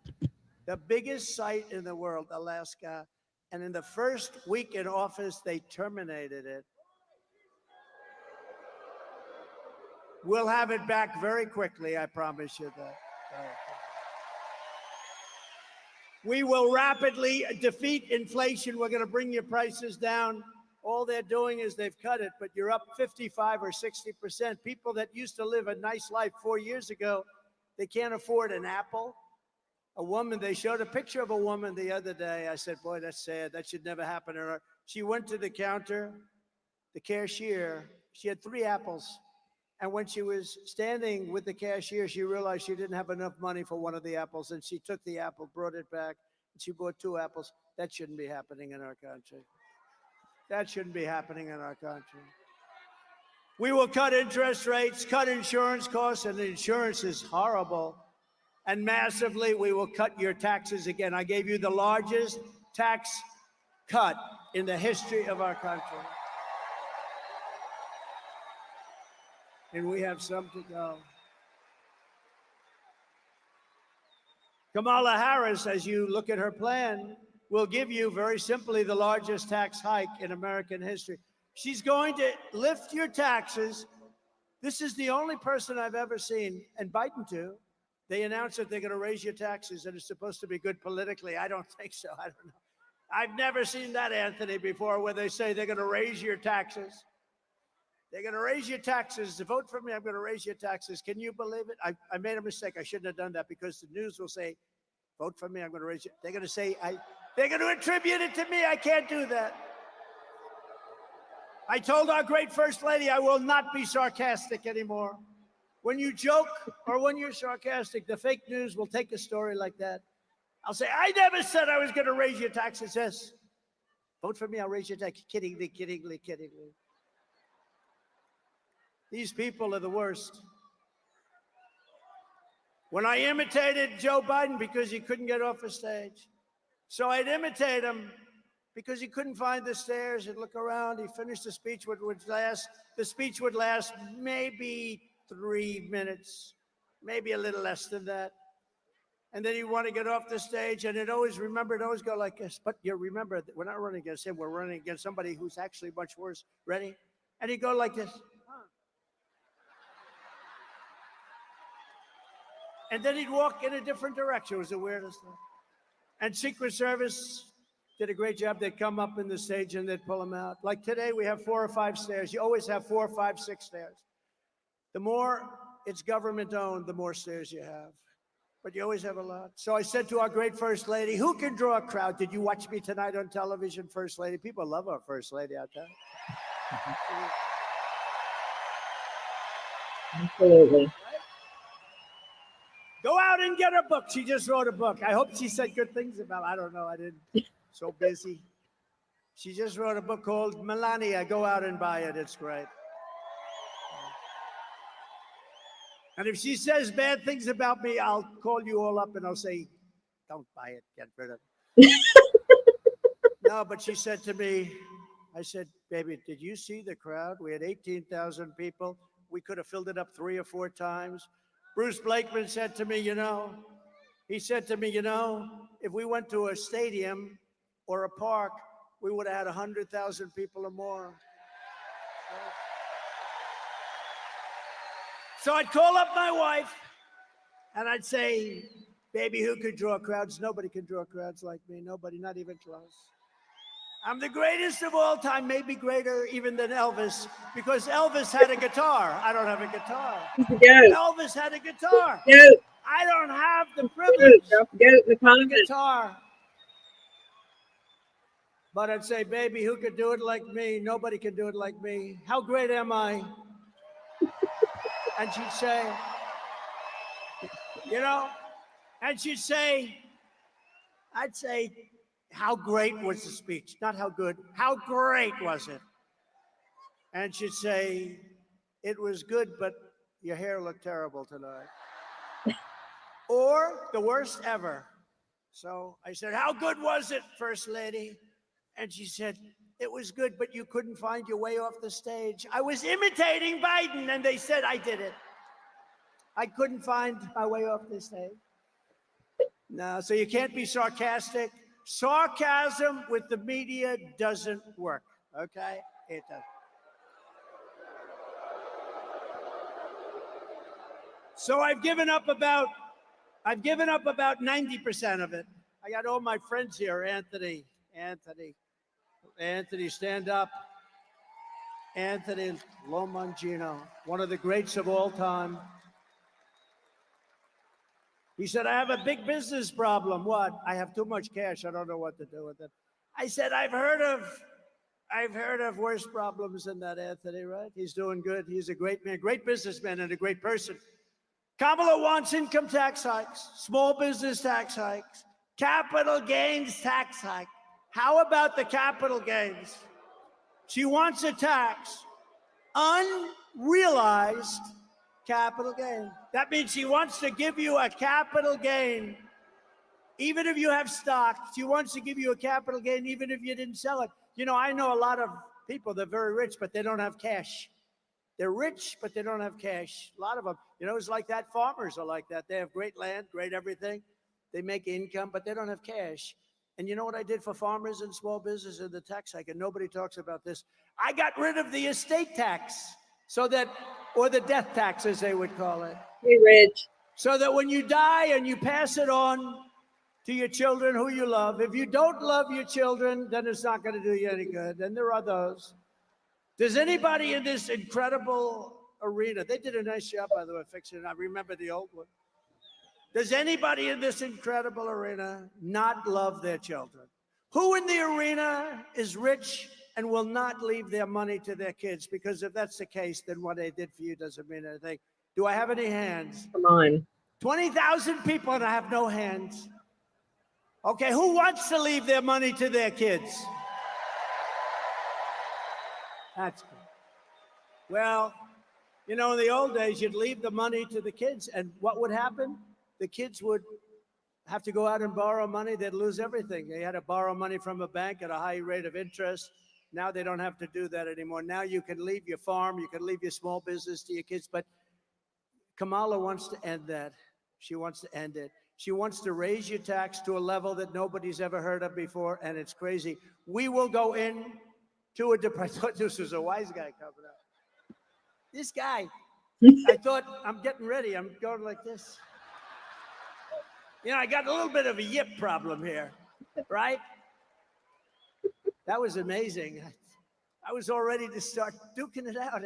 The biggest site in the world, Alaska. And in the first week in office, they terminated it. We'll have it back very quickly, I promise you that. We will rapidly defeat inflation. We're going to bring your prices down. All they're doing is they've cut it, but you're up 55 or 60%. People that used to live a nice life 4 years ago, they can't afford an apple. A woman, they showed a picture of a woman the other day. I said, boy, that's sad. That should never happen to her. She went to the counter, the cashier. She had 3 apples. And when she was standing with the cashier, she realized she didn't have enough money for one of the apples. And she took the apple, brought it back, and she bought 2 apples. That shouldn't be happening in our country. That shouldn't be happening in our country. We will cut interest rates, cut insurance costs, and insurance is horrible. And massively, we will cut your taxes again. I gave you the largest tax cut in the history of our country. And we have some to go. Kamala Harris, as you look at her plan, will give you very simply the largest tax hike in American history. She's going to lift your taxes. This is the only person I've ever seen, and Biden too. They announced that they're going to raise your taxes, and it's supposed to be good politically. I don't think so. I don't know. I've never seen that, Anthony, before, where they say they're going to raise your taxes. They're going to raise your taxes. Vote for me, I'm going to raise your taxes. Can you believe it? I made a mistake. I shouldn't have done that, because the news will say, vote for me, I'm going to raise it. They're going to say, they're going to attribute it to me. I can't do that. I told our great First Lady I will not be sarcastic anymore. When you joke or when you're sarcastic, the fake news will take a story like that. I'll say, I never said I was going to raise your taxes. Yes. Vote for me, I'll raise your taxes. Kiddingly. These people are the worst. When I imitated Joe Biden because he couldn't get off the stage. So I'd imitate him because he couldn't find the stairs. He'd look around. He finished the speech the speech would last maybe 3 minutes, maybe a little less than that. And then he'd want to get off the stage, and it'd always go like this. But you remember, we're not running against him. We're running against somebody who's actually much worse. Ready? And he'd go like this. And then he'd walk in a different direction. It was the weirdest thing. And Secret Service did a great job. They'd come up in the stage and they'd pull him out. Like today, we have 4 or 5 stairs. You always have 4, 5, 6 stairs. The more it's government owned, the more stairs you have. But you always have a lot. So I said to our great First Lady, who can draw a crowd? Did you watch me tonight on television, First Lady? People love our First Lady out there. Absolutely. Go out and get her book. She just wrote a book. I hope she said good things about it. I don't know. I didn't. So busy. She just wrote a book called Melania. Go out and buy it. It's great. And if she says bad things about me, I'll call you all up and I'll say, don't buy it. Get rid of it. No, but she said to me, I said, baby, did you see the crowd? We had 18,000 people. We could have filled it up 3 or 4 times. Bruce Blakeman said to me, if we went to a stadium or a park, we would have had 100,000 people or more. So I'd call up my wife and I'd say, baby, who could draw crowds? Nobody can draw crowds like me. Nobody, not even close. I'm the greatest of all time, maybe greater even than Elvis, because Elvis had a guitar. I don't have a guitar. Elvis had a guitar. I don't have the privilege of a guitar. But I'd say, baby, who could do it like me? Nobody can do it like me. How great am I? And she'd say, I'd say, how great was the speech? Not how good, how great was it? And she'd say, it was good, but your hair looked terrible tonight. Or the worst ever. So I said, how good was it, First Lady? And she said, it was good, but you couldn't find your way off the stage. I was imitating Biden, and they said I did it. I couldn't find my way off the stage. No, so you can't be sarcastic. Sarcasm with the media doesn't work, okay? It doesn't. So I've given up about 90% of it. I got all my friends here. Anthony, stand up. Anthony Lomangino, one of the greats of all time. He said, I have a big business problem. What? I have too much cash. I don't know what to do with it. I said, I've heard of worse problems than that, Anthony, right? He's doing good. He's a great man, great businessman, and a great person. Kamala wants income tax hikes, small business tax hikes, capital gains tax hike. How about the capital gains? She wants a tax, unrealized capital gain. That means she wants to give you a capital gain, even if you have stock. She wants to give you a capital gain, even if you didn't sell it. I know a lot of people, they're very rich, but they don't have cash. They're rich, but they don't have cash. A lot of them, it's like that. Farmers are like that. They have great land, great everything. They make income, but they don't have cash. And you know what I did for farmers and small business in the tax hike? And nobody talks about this. I got rid of the estate tax, or the death tax, as they would call it. Hey, Rich. So that when you die and you pass it on to your children who you love, if you don't love your children, then it's not going to do you any good. And there are those. Does anybody in this incredible arena, they did a nice job, by the way, fixing it. I remember the old one. Does anybody in this incredible arena not love their children? Who in the arena is rich and will not leave their money to their kids? Because if that's the case, then what they did for you doesn't mean anything. Do I have any hands? Come on. 20,000 people and I have no hands. Okay, who wants to leave their money to their kids? That's good. Well, in the old days, you'd leave the money to the kids, and what would happen? The kids would have to go out and borrow money. They'd lose everything. They had to borrow money from a bank at a high rate of interest. Now they don't have to do that anymore. Now you can leave your farm, you can leave your small business to your kids, but Kamala wants to end that. She wants to end it. She wants to raise your tax to a level that nobody's ever heard of before, and it's crazy. We will go in to a depression. I thought this was a wise guy coming up. This guy, I thought, I'm getting ready. I'm going like this. I got a little bit of a yip problem here, right? That was amazing. I was all ready to start duking it out.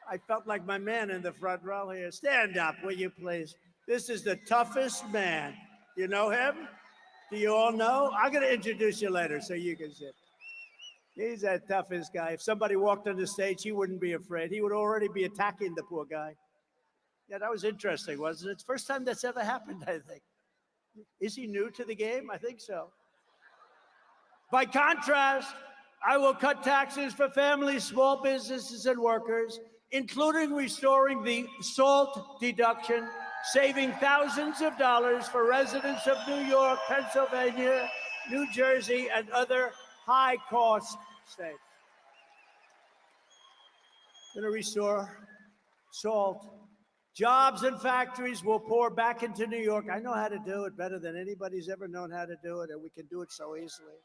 I felt like my man in the front row here. Stand up, will you please? This is the toughest man. You know him? Do you all know? I'm going to introduce you later so you can sit. He's the toughest guy. If somebody walked on the stage, he wouldn't be afraid. He would already be attacking the poor guy. Yeah, that was interesting, wasn't it? It's the first time that's ever happened, I think. Is he new to the game? I think so. By contrast, I will cut taxes for families, small businesses, and workers, including restoring the SALT deduction, saving thousands of dollars for residents of New York, Pennsylvania, New Jersey, and other high-cost states. I'm going to restore salt. Jobs and factories will pour back into New York. I know how to do it better than anybody's ever known how to do it, and we can do it so easily.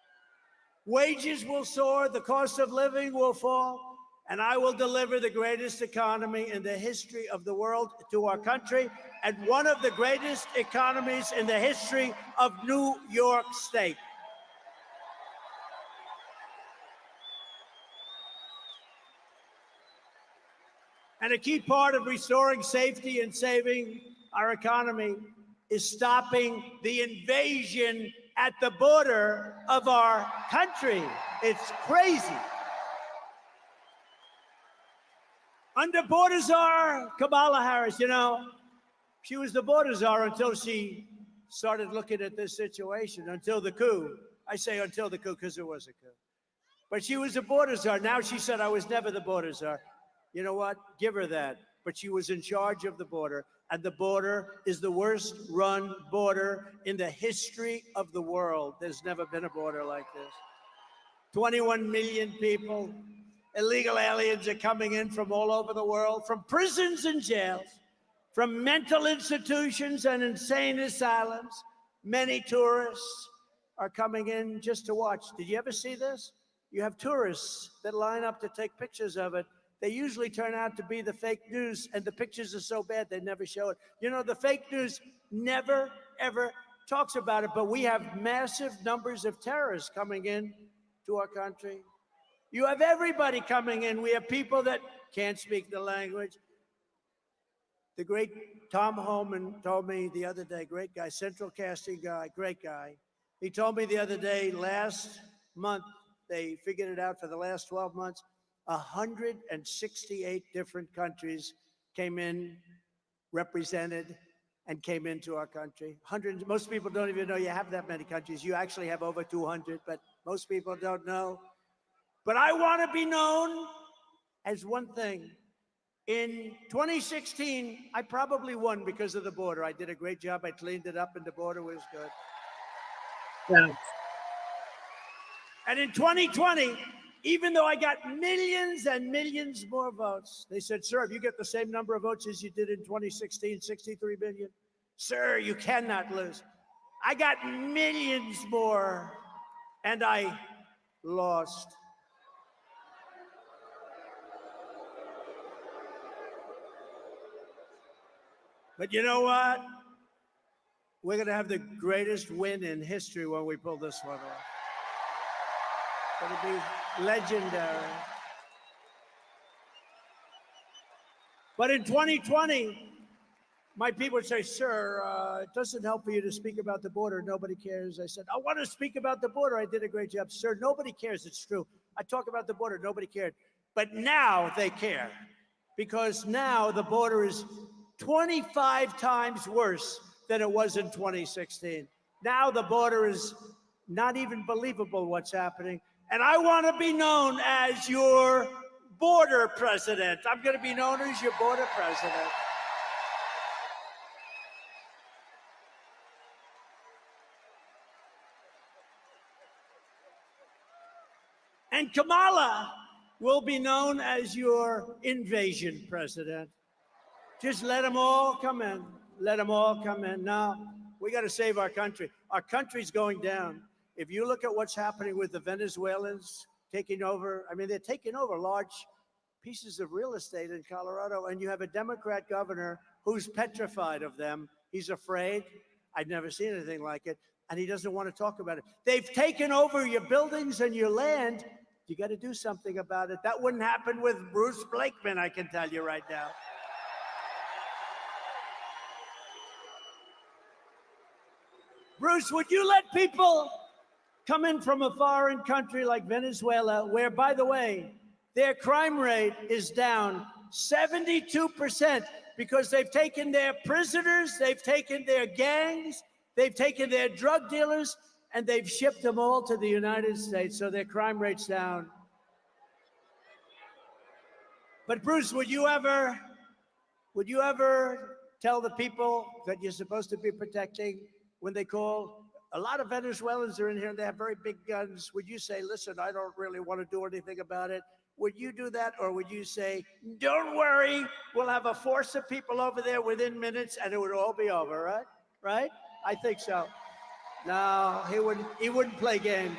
Wages will soar, the cost of living will fall, and I will deliver the greatest economy in the history of the world to our country, and one of the greatest economies in the history of New York State. And a key part of restoring safety and saving our economy is stopping the invasion at the border of our country. It's crazy. Under border czar Kamala Harris, you know, she was the border czar until she started looking at this situation, until the coup. I say until the coup because there was a coup. But she was the border czar. Now she said, I was never the border czar. You know what? Give her that. But she was in charge of the border. And the border is the worst run border in the history of the world. There's never been a border like this. 21 million people, illegal aliens are coming in from all over the world, from prisons and jails, from mental institutions and insane asylums. Many tourists are coming in just to watch. Did you ever see this? You have tourists that line up to take pictures of it. They usually turn out to be the fake news, and the pictures are so bad they never show it. You know, the fake news never, ever talks about it, but we have massive numbers of terrorists coming in to our country. You have everybody coming in. We have people that can't speak the language. The great Tom Homan told me the other day, great guy, central casting guy, great guy. He told me the other day, last month, they figured it out for the last 12 months, 168 different countries came in, represented, and came into our country. Most people don't even know you have that many countries. You actually have over 200, but most people don't know. But I want to be known as one thing. In 2016, I probably won because of the border. I did a great job. I cleaned it up, and the border was good. Yeah. And in 2020, even though I got millions and millions more votes, they said, sir, if you get the same number of votes as you did in 2016, 63 million, sir, you cannot lose. I got millions more, and I lost. But you know what? We're going to have the greatest win in history when we pull this one off. It'll be legendary. But in 2020, my people would say, sir, it doesn't help for you to speak about the border. Nobody cares. I said, I want to speak about the border. I did a great job. Sir, nobody cares. It's true. I talk about the border. Nobody cared. But now they care, because now the border is 25 times worse than it was in 2016. Now the border is not even believable what's happening. And I want to be known as your border president. I'm going to be known as your border president. And Kamala will be known as your invasion president. Just let them all come in. Let them all come in. Now, we got to save our country. Our country's going down. If you look at what's happening with the Venezuelans taking over, I mean, they're taking over large pieces of real estate in Colorado, and you have a Democrat governor who's petrified of them. He's afraid. I've never seen anything like it, and he doesn't want to talk about it. They've taken over your buildings and your land. You got to do something about it. That wouldn't happen with Bruce Blakeman, I can tell you right now. Bruce, would you let people come in from a foreign country like Venezuela, where, by the way, their crime rate is down 72% because they've taken their prisoners, they've taken their gangs, they've taken their drug dealers, and they've shipped them all to the United States, so their crime rate's down. But Bruce, would you ever tell the people that you're supposed to be protecting when they call? A lot of Venezuelans are in here and they have very big guns. Would you say, listen, I don't really want to do anything about it. Would you do that, or would you say, don't worry, we'll have a force of people over there within minutes and it would all be over, right? Right? I think so. No, he wouldn't play games.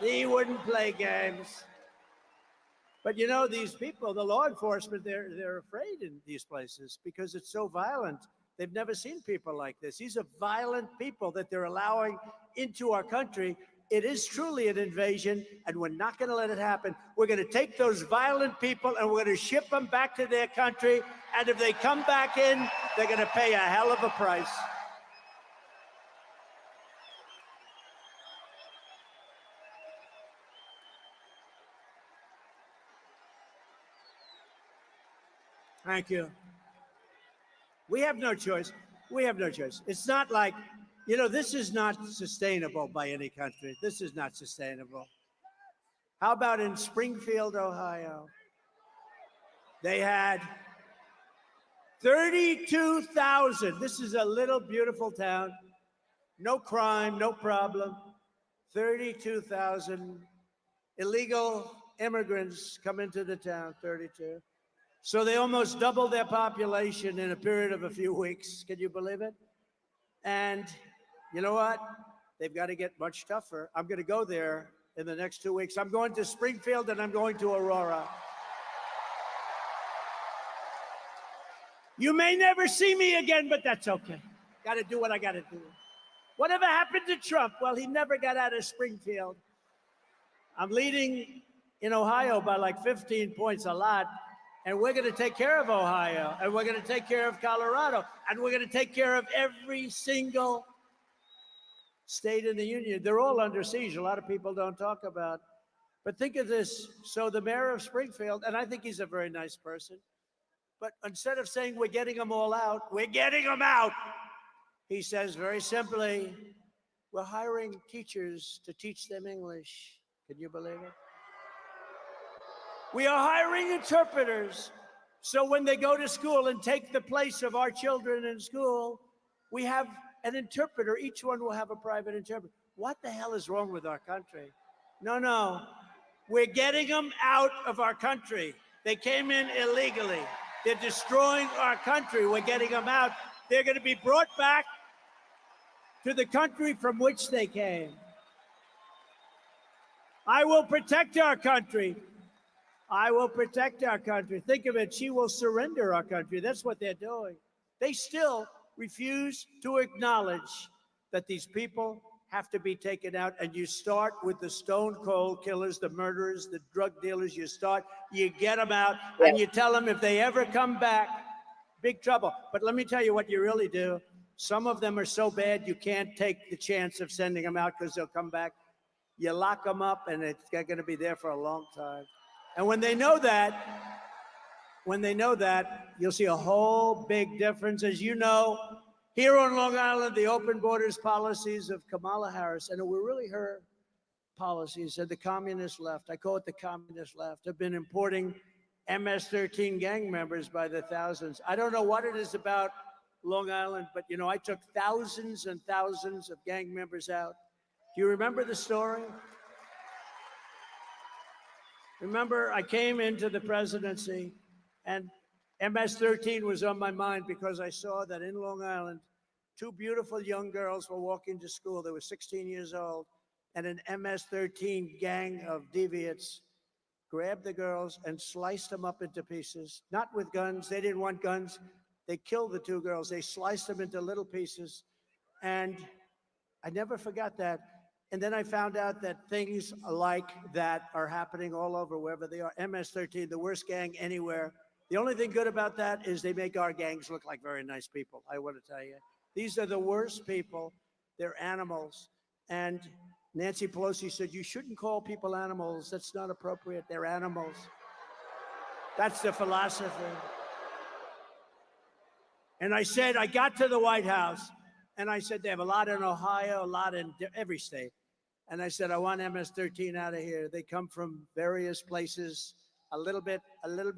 He wouldn't play games. But you know, these people, the law enforcement, they're afraid in these places because it's so violent. They've never seen people like this. These are violent people that they're allowing into our country. It is truly an invasion, and we're not going to let it happen. We're going to take those violent people and we're going to ship them back to their country. And if they come back in, they're going to pay a hell of a price. Thank you. We have no choice. We have no choice. It's not like, you know, this is not sustainable by any country. This is not sustainable. How about in Springfield, Ohio? They had 32,000. This is a little beautiful town. No crime, no problem. 32,000 illegal immigrants come into the town, 32. So they almost doubled their population in a period of a few weeks. Can you believe it? And you know what? They've got to get much tougher. I'm going to go there in the next 2 weeks. I'm going to Springfield and I'm going to Aurora. You may never see me again, but that's okay. Got to do what I got to do. Whatever happened to Trump? Well, he never got out of Springfield. I'm leading in Ohio by like 15 points, a lot. And we're going to take care of Ohio, and we're going to take care of Colorado, and we're going to take care of every single state in the union. They're all under siege. A lot of people don't talk about. But think of this. So the mayor of Springfield, and I think he's a very nice person, but instead of saying we're getting them all out, we're getting them out. He says very simply, we're hiring teachers to teach them English. Can you believe it? We are hiring interpreters. So when they go to school and take the place of our children in school, we have an interpreter. Each one will have a private interpreter. What the hell is wrong with our country? No. We're getting them out of our country. They came in illegally. They're destroying our country. We're getting them out. They're going to be brought back to the country from which they came. I will protect our country. I will protect our country. Think of it. She will surrender our country. That's what they're doing. They still refuse to acknowledge that these people have to be taken out. And you start with the stone cold killers, the murderers, the drug dealers. You get them out, and you tell them if they ever come back, big trouble. But let me tell you what you really do. Some of them are so bad you can't take the chance of sending them out because they'll come back. You lock them up, and they're going to be there for a long time. And when they know that, you'll see a whole big difference. As you know, here on Long Island, the open borders policies of Kamala Harris, and it were really her policies, and the communist left, I call it the communist left, have been importing MS-13 gang members by the thousands. I don't know what it is about Long Island, but you know, I took thousands and thousands of gang members out. Do you remember the story? Remember, I came into the presidency and MS-13 was on my mind because I saw that in Long Island, two beautiful young girls were walking to school. They were 16 years old, and an MS-13 gang of deviants grabbed the girls and sliced them up into pieces, not with guns. They didn't want guns. They killed the two girls. They sliced them into little pieces. And I never forgot that. And then I found out that things like that are happening all over, wherever they are. MS-13, the worst gang anywhere. The only thing good about that is they make our gangs look like very nice people, I want to tell you. These are the worst people. They're animals. And Nancy Pelosi said, you shouldn't call people animals. That's not appropriate. They're animals. That's the philosophy. And I said, I got to the White House, and I said, they have a lot in Ohio, a lot in every state. And I said, I want MS-13 out of here. They come from various places, a little bit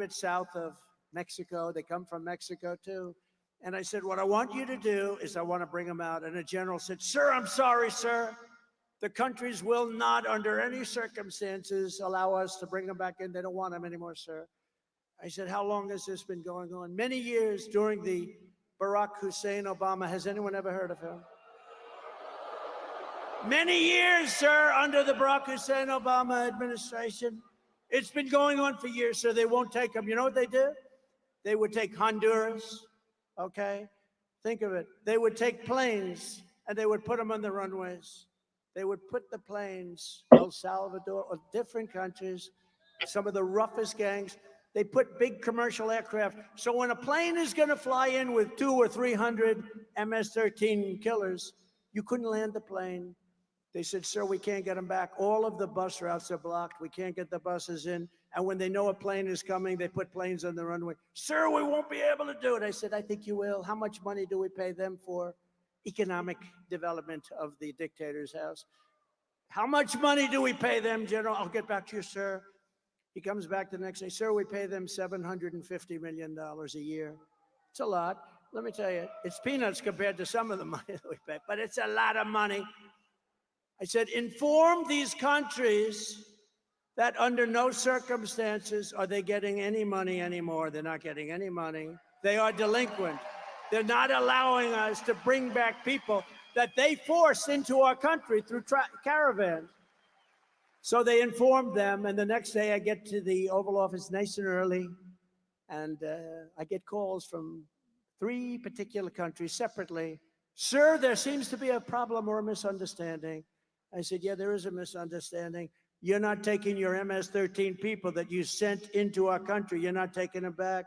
south of Mexico. They come from Mexico too. And I said, what I want you to do is I want to bring them out. And the general said, sir, I'm sorry, sir. The countries will not, under any circumstances, allow us to bring them back in. They don't want them anymore, sir. I said, how long has this been going on? Many years during the Barack Hussein Obama. Has anyone ever heard of him? Many years, sir, under the Barack Hussein Obama administration. It's been going on for years, so they won't take them. You know what they did? They would take Honduras, okay? Think of it. They would take planes and they would put them on the runways. They would put the planes, El Salvador, or different countries, some of the roughest gangs. They put big commercial aircraft. So when a plane is going to fly in with 200 or 300 MS-13 killers, you couldn't land the plane. They said, sir, we can't get them back. All of the bus routes are blocked. We can't get the buses in. And when they know a plane is coming, they put planes on the runway. Sir, we won't be able to do it. I said, I think you will. How much money do we pay them for? Economic development of the dictator's house. How much money do we pay them, General? I'll get back to you, sir. He comes back the next day. Sir, we pay them $750 million a year. It's a lot. Let me tell you, it's peanuts compared to some of the money that we pay, but it's a lot of money. I said, inform these countries that under no circumstances are they getting any money anymore. They're not getting any money. They are delinquent. They're not allowing us to bring back people that they force into our country through caravans. So they informed them, and the next day I get to the Oval Office nice and early, and I get calls from 3 particular countries separately. Sir, there seems to be a problem or a misunderstanding. I said, yeah, there is a misunderstanding. You're not taking your MS-13 people that you sent into our country. You're not taking them back.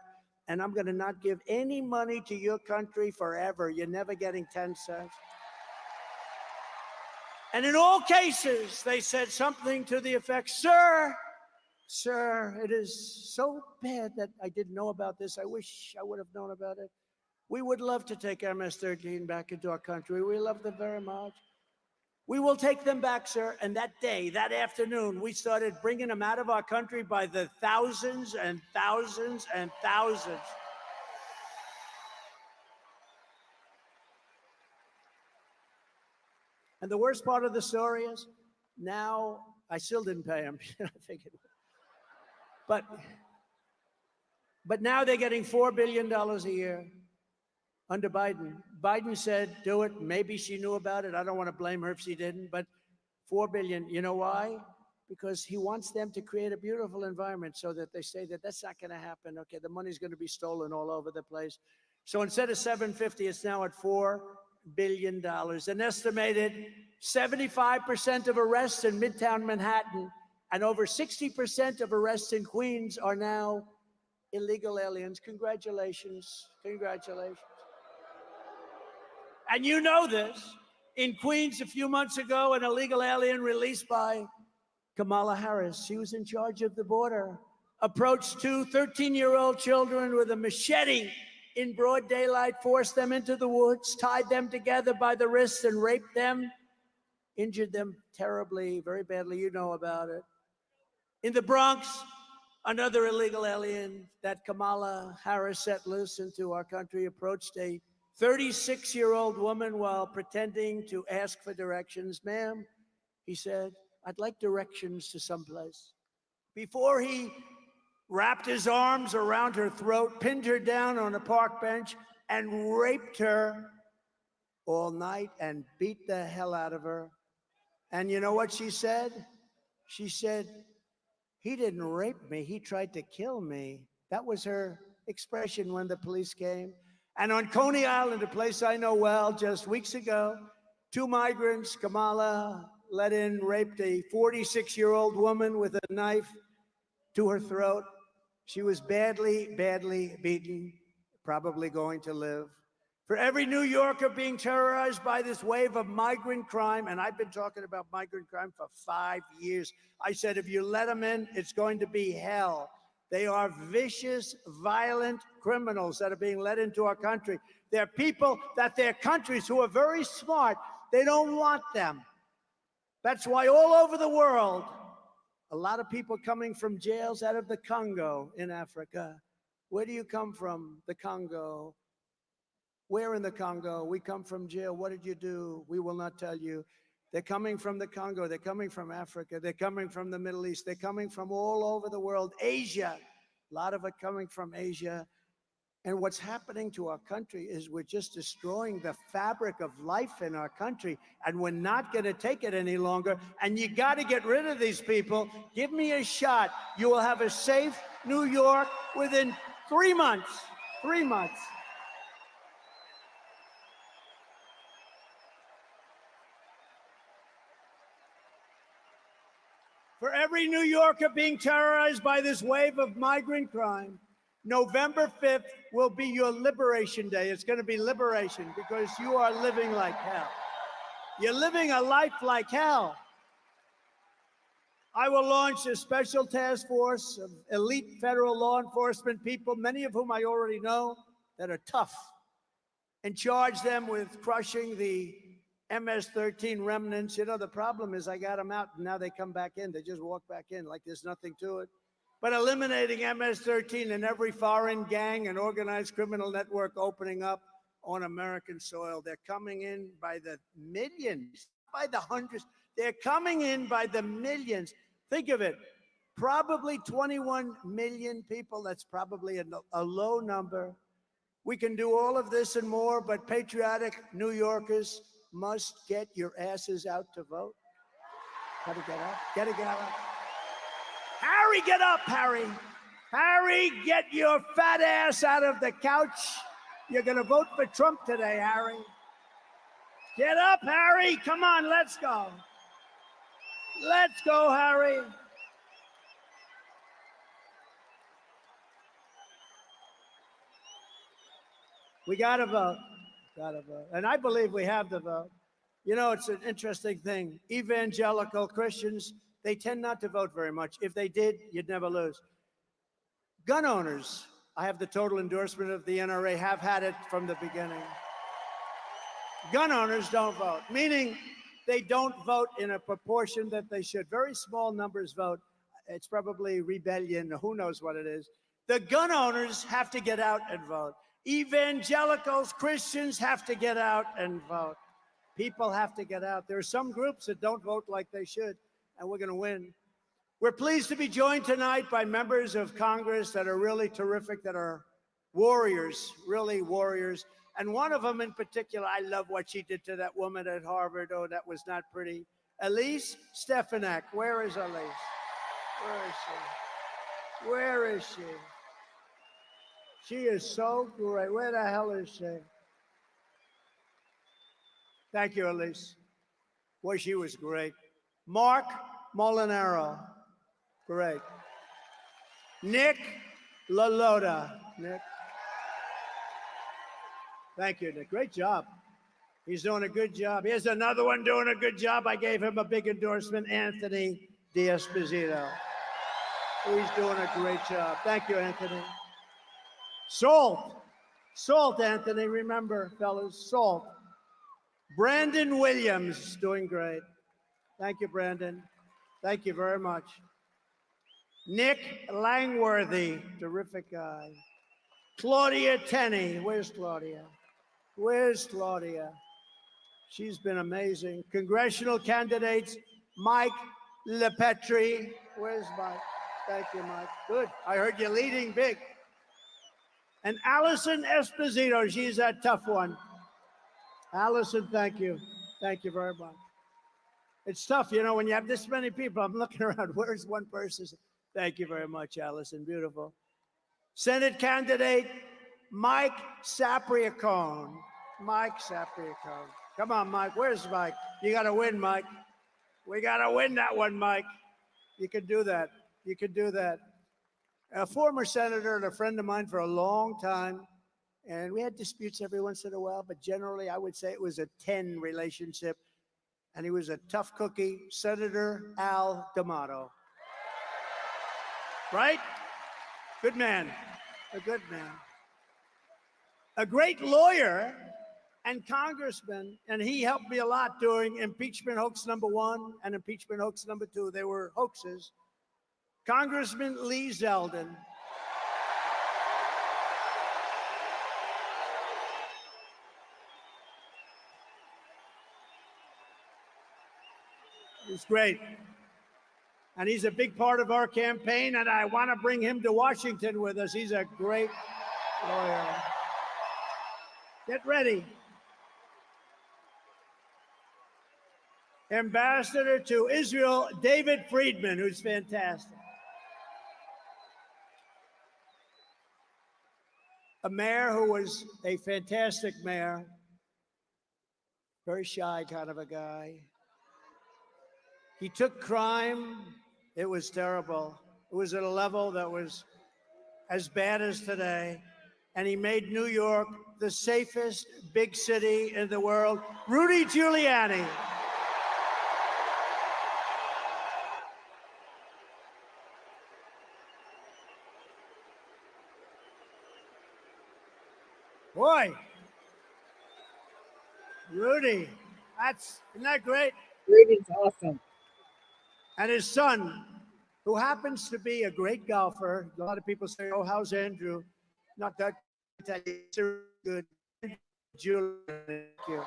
And I'm going to not give any money to your country forever. You're never getting 10 cents. And in all cases, they said something to the effect, sir, it is so bad that I didn't know about this. I wish I would have known about it. We would love to take MS-13 back into our country. We love them very much. We will take them back, sir. And that day, that afternoon, we started bringing them out of our country by the thousands and thousands and thousands. And the worst part of the story is, now, I still didn't pay them. I figured. But now they're getting $4 billion a year under Biden. Biden said, do it. Maybe she knew about it. I don't want to blame her if she didn't, but $4 billion. You know why? Because he wants them to create a beautiful environment so that they say that that's not going to happen. Okay, the money's going to be stolen all over the place. So instead of 750, it's now at $4 billion. An estimated 75% of arrests in Midtown Manhattan and over 60% of arrests in Queens are now illegal aliens. Congratulations. Congratulations. And you know this. In Queens a few months ago, an illegal alien released by Kamala Harris, she was in charge of the border, approached 2 13-year-old children with a machete in broad daylight, forced them into the woods, tied them together by the wrists and raped them, injured them terribly, very badly. You know about it. In the Bronx, another illegal alien that Kamala Harris set loose into our country approached a 36-year-old woman while pretending to ask for directions. Ma'am, he said, I'd like directions to someplace. Before he wrapped his arms around her throat, pinned her down on a park bench, and raped her all night and beat the hell out of her. And you know what she said? She said, he didn't rape me, he tried to kill me. That was her expression when the police came. And on Coney Island, a place I know well, just weeks ago, 2 migrants, Kamala let in, raped a 46-year-old woman with a knife to her throat. She was badly, badly beaten, probably going to live. For every New Yorker being terrorized by this wave of migrant crime, and I've been talking about migrant crime for 5 years, I said, if you let them in, it's going to be hell. They are vicious, violent criminals that are being let into our country. They're people that their countries who are very smart, they don't want them. That's why all over the world, a lot of people coming from jails out of the Congo in Africa. Where do you come from? The Congo. Where in the Congo? We come from jail. What did you do? We will not tell you. They're coming from the Congo. They're coming from Africa. They're coming from the Middle East. They're coming from all over the world. Asia, a lot of it coming from Asia. And what's happening to our country is we're just destroying the fabric of life in our country, and we're not going to take it any longer. And you got to get rid of these people. Give me a shot. You will have a safe New York within 3 months. 3 months. For every New Yorker being terrorized by this wave of migrant crime, November 5th will be your liberation day. It's going to be liberation because you are living like hell. You're living a life like hell. I will launch a special task force of elite federal law enforcement people, many of whom I already know, that are tough, and charge them with crushing the MS-13 remnants. You know, the problem is I got them out and now they come back in. They just walk back in like there's nothing to it. But eliminating MS-13 in every foreign gang and organized criminal network opening up on American soil. They're coming in by the millions, by the hundreds. They're coming in by the millions. Think of it. Probably 21 million people. That's probably a low number. We can do all of this and more, but patriotic New Yorkers must get your asses out to vote. Gotta get up. Gotta get up. Harry, get up, Harry. Harry, get your fat ass out of the couch. You're going to vote for Trump today, Harry. Get up, Harry. Come on, let's go. Let's go, Harry. We got to vote. Got to vote. And I believe we have the vote. You know, it's an interesting thing. Evangelical Christians, they tend not to vote very much. If they did, you'd never lose. Gun owners, I have the total endorsement of the NRA, have had it from the beginning. Gun owners don't vote, meaning they don't vote in a proportion that they should. Very small numbers vote. It's probably rebellion, who knows what it is. The gun owners have to get out and vote. Evangelicals, Christians have to get out and vote. People have to get out. There are some groups that don't vote like they should, and we're going to win. We're pleased to be joined tonight by members of Congress that are really terrific, that are warriors, really warriors. And one of them in particular, I love what she did to that woman at Harvard. Oh, that was not pretty. Elise Stefanik. Where is Elise? Where is she? Where is she? She is so great. Where the hell is she? Thank you, Elise. Boy, she was great. Mark Molinaro. Great. Nick LaLota. Nick. Thank you, Nick. Great job. He's doing a good job. Here's another one doing a good job. I gave him a big endorsement, Anthony D'Esposito. He's doing a great job. Thank you, Anthony. Salt. Salt, Anthony. Remember, fellas, salt. Brandon Williams, doing great. Thank you, Brandon. Thank you very much. Nick Langworthy, terrific guy. Claudia Tenney. Where's Claudia? Where's Claudia? She's been amazing. Congressional candidates, Mike LePetri. Where's Mike? Thank you, Mike. Good. I heard you leading big. And Allison Esposito. She's a tough one. Allison, thank you. Thank you very much. It's tough, you know, when you have this many people. I'm looking around. Where's one person? Thank you very much, Allison. Beautiful. Senate candidate Mike Sapriacone. Mike Sapriacone. Come on, Mike. Where's Mike? You got to win, Mike. We got to win that one, Mike. You can do that. You can do that. A former senator and a friend of mine for a long time. And we had disputes every once in a while, but generally I would say it was a 10 relationship. And he was a tough cookie, Senator Al D'Amato. Right? Good man. A good man. A great lawyer and congressman, and he helped me a lot during impeachment hoax #1 and impeachment hoax #2. They were hoaxes. Congressman Lee Zeldin. He's great. And he's a big part of our campaign, and I want to bring him to Washington with us. He's a great lawyer. Get ready. Ambassador to Israel, David Friedman, who's fantastic. A mayor who was a fantastic mayor, very shy kind of a guy. He took crime. It was terrible. It was at a level that was as bad as today. And he made New York the safest big city in the world. Rudy Giuliani. Boy, Rudy, isn't that great? Rudy's awesome. And his son, who happens to be a great golfer. A lot of people say, "Oh, how's Andrew?" Not that good. Julie, thank you.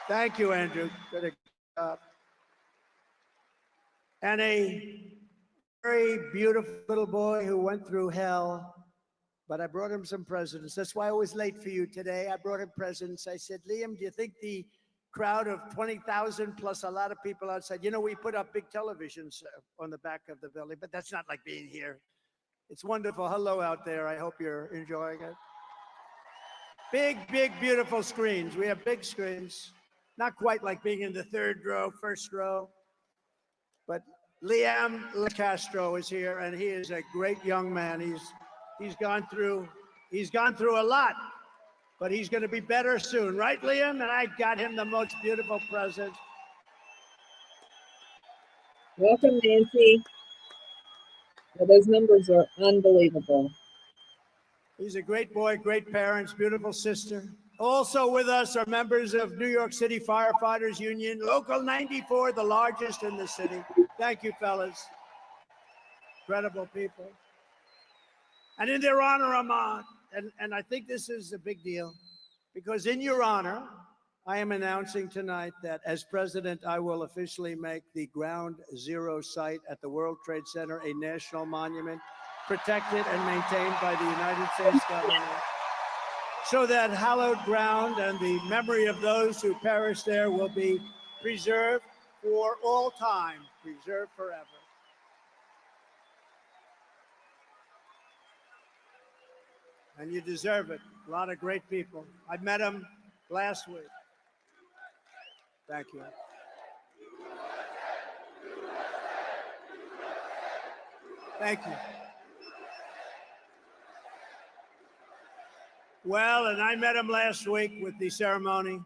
Thank you, Andrew. Good job. And a very beautiful little boy who went through hell. But I brought him some presents. That's why I was late for you today. I brought him presents. I said, "Liam, do you think the crowd of 20,000 plus a lot of people outside, we put up big televisions on the back of the building, but that's not like being here. It's wonderful. Hello out there. I hope you're enjoying it. Big, beautiful screens. We have big screens. Not quite like being in the third row, first row. But Liam Castro is here, and he is a great young man. He's gone through a lot. But he's going to be better soon, right, Liam? And I got him the most beautiful present. Welcome, Nancy. Well, those numbers are unbelievable. He's a great boy, great parents, beautiful sister. Also with us are members of New York City Firefighters Union, Local 94, the largest in the city. Thank you, fellas. Incredible people. And in their honor, I'm on. And I think this is a big deal, because in your honor, I am announcing tonight that as president, I will officially make the Ground Zero site at the World Trade Center a national monument, protected and maintained by the United States government, so that hallowed ground and the memory of those who perished there will be preserved for all time, preserved forever. And you deserve it. A lot of great people. I met them last week. Thank you. Thank you. Well, and I met him last week with the ceremony,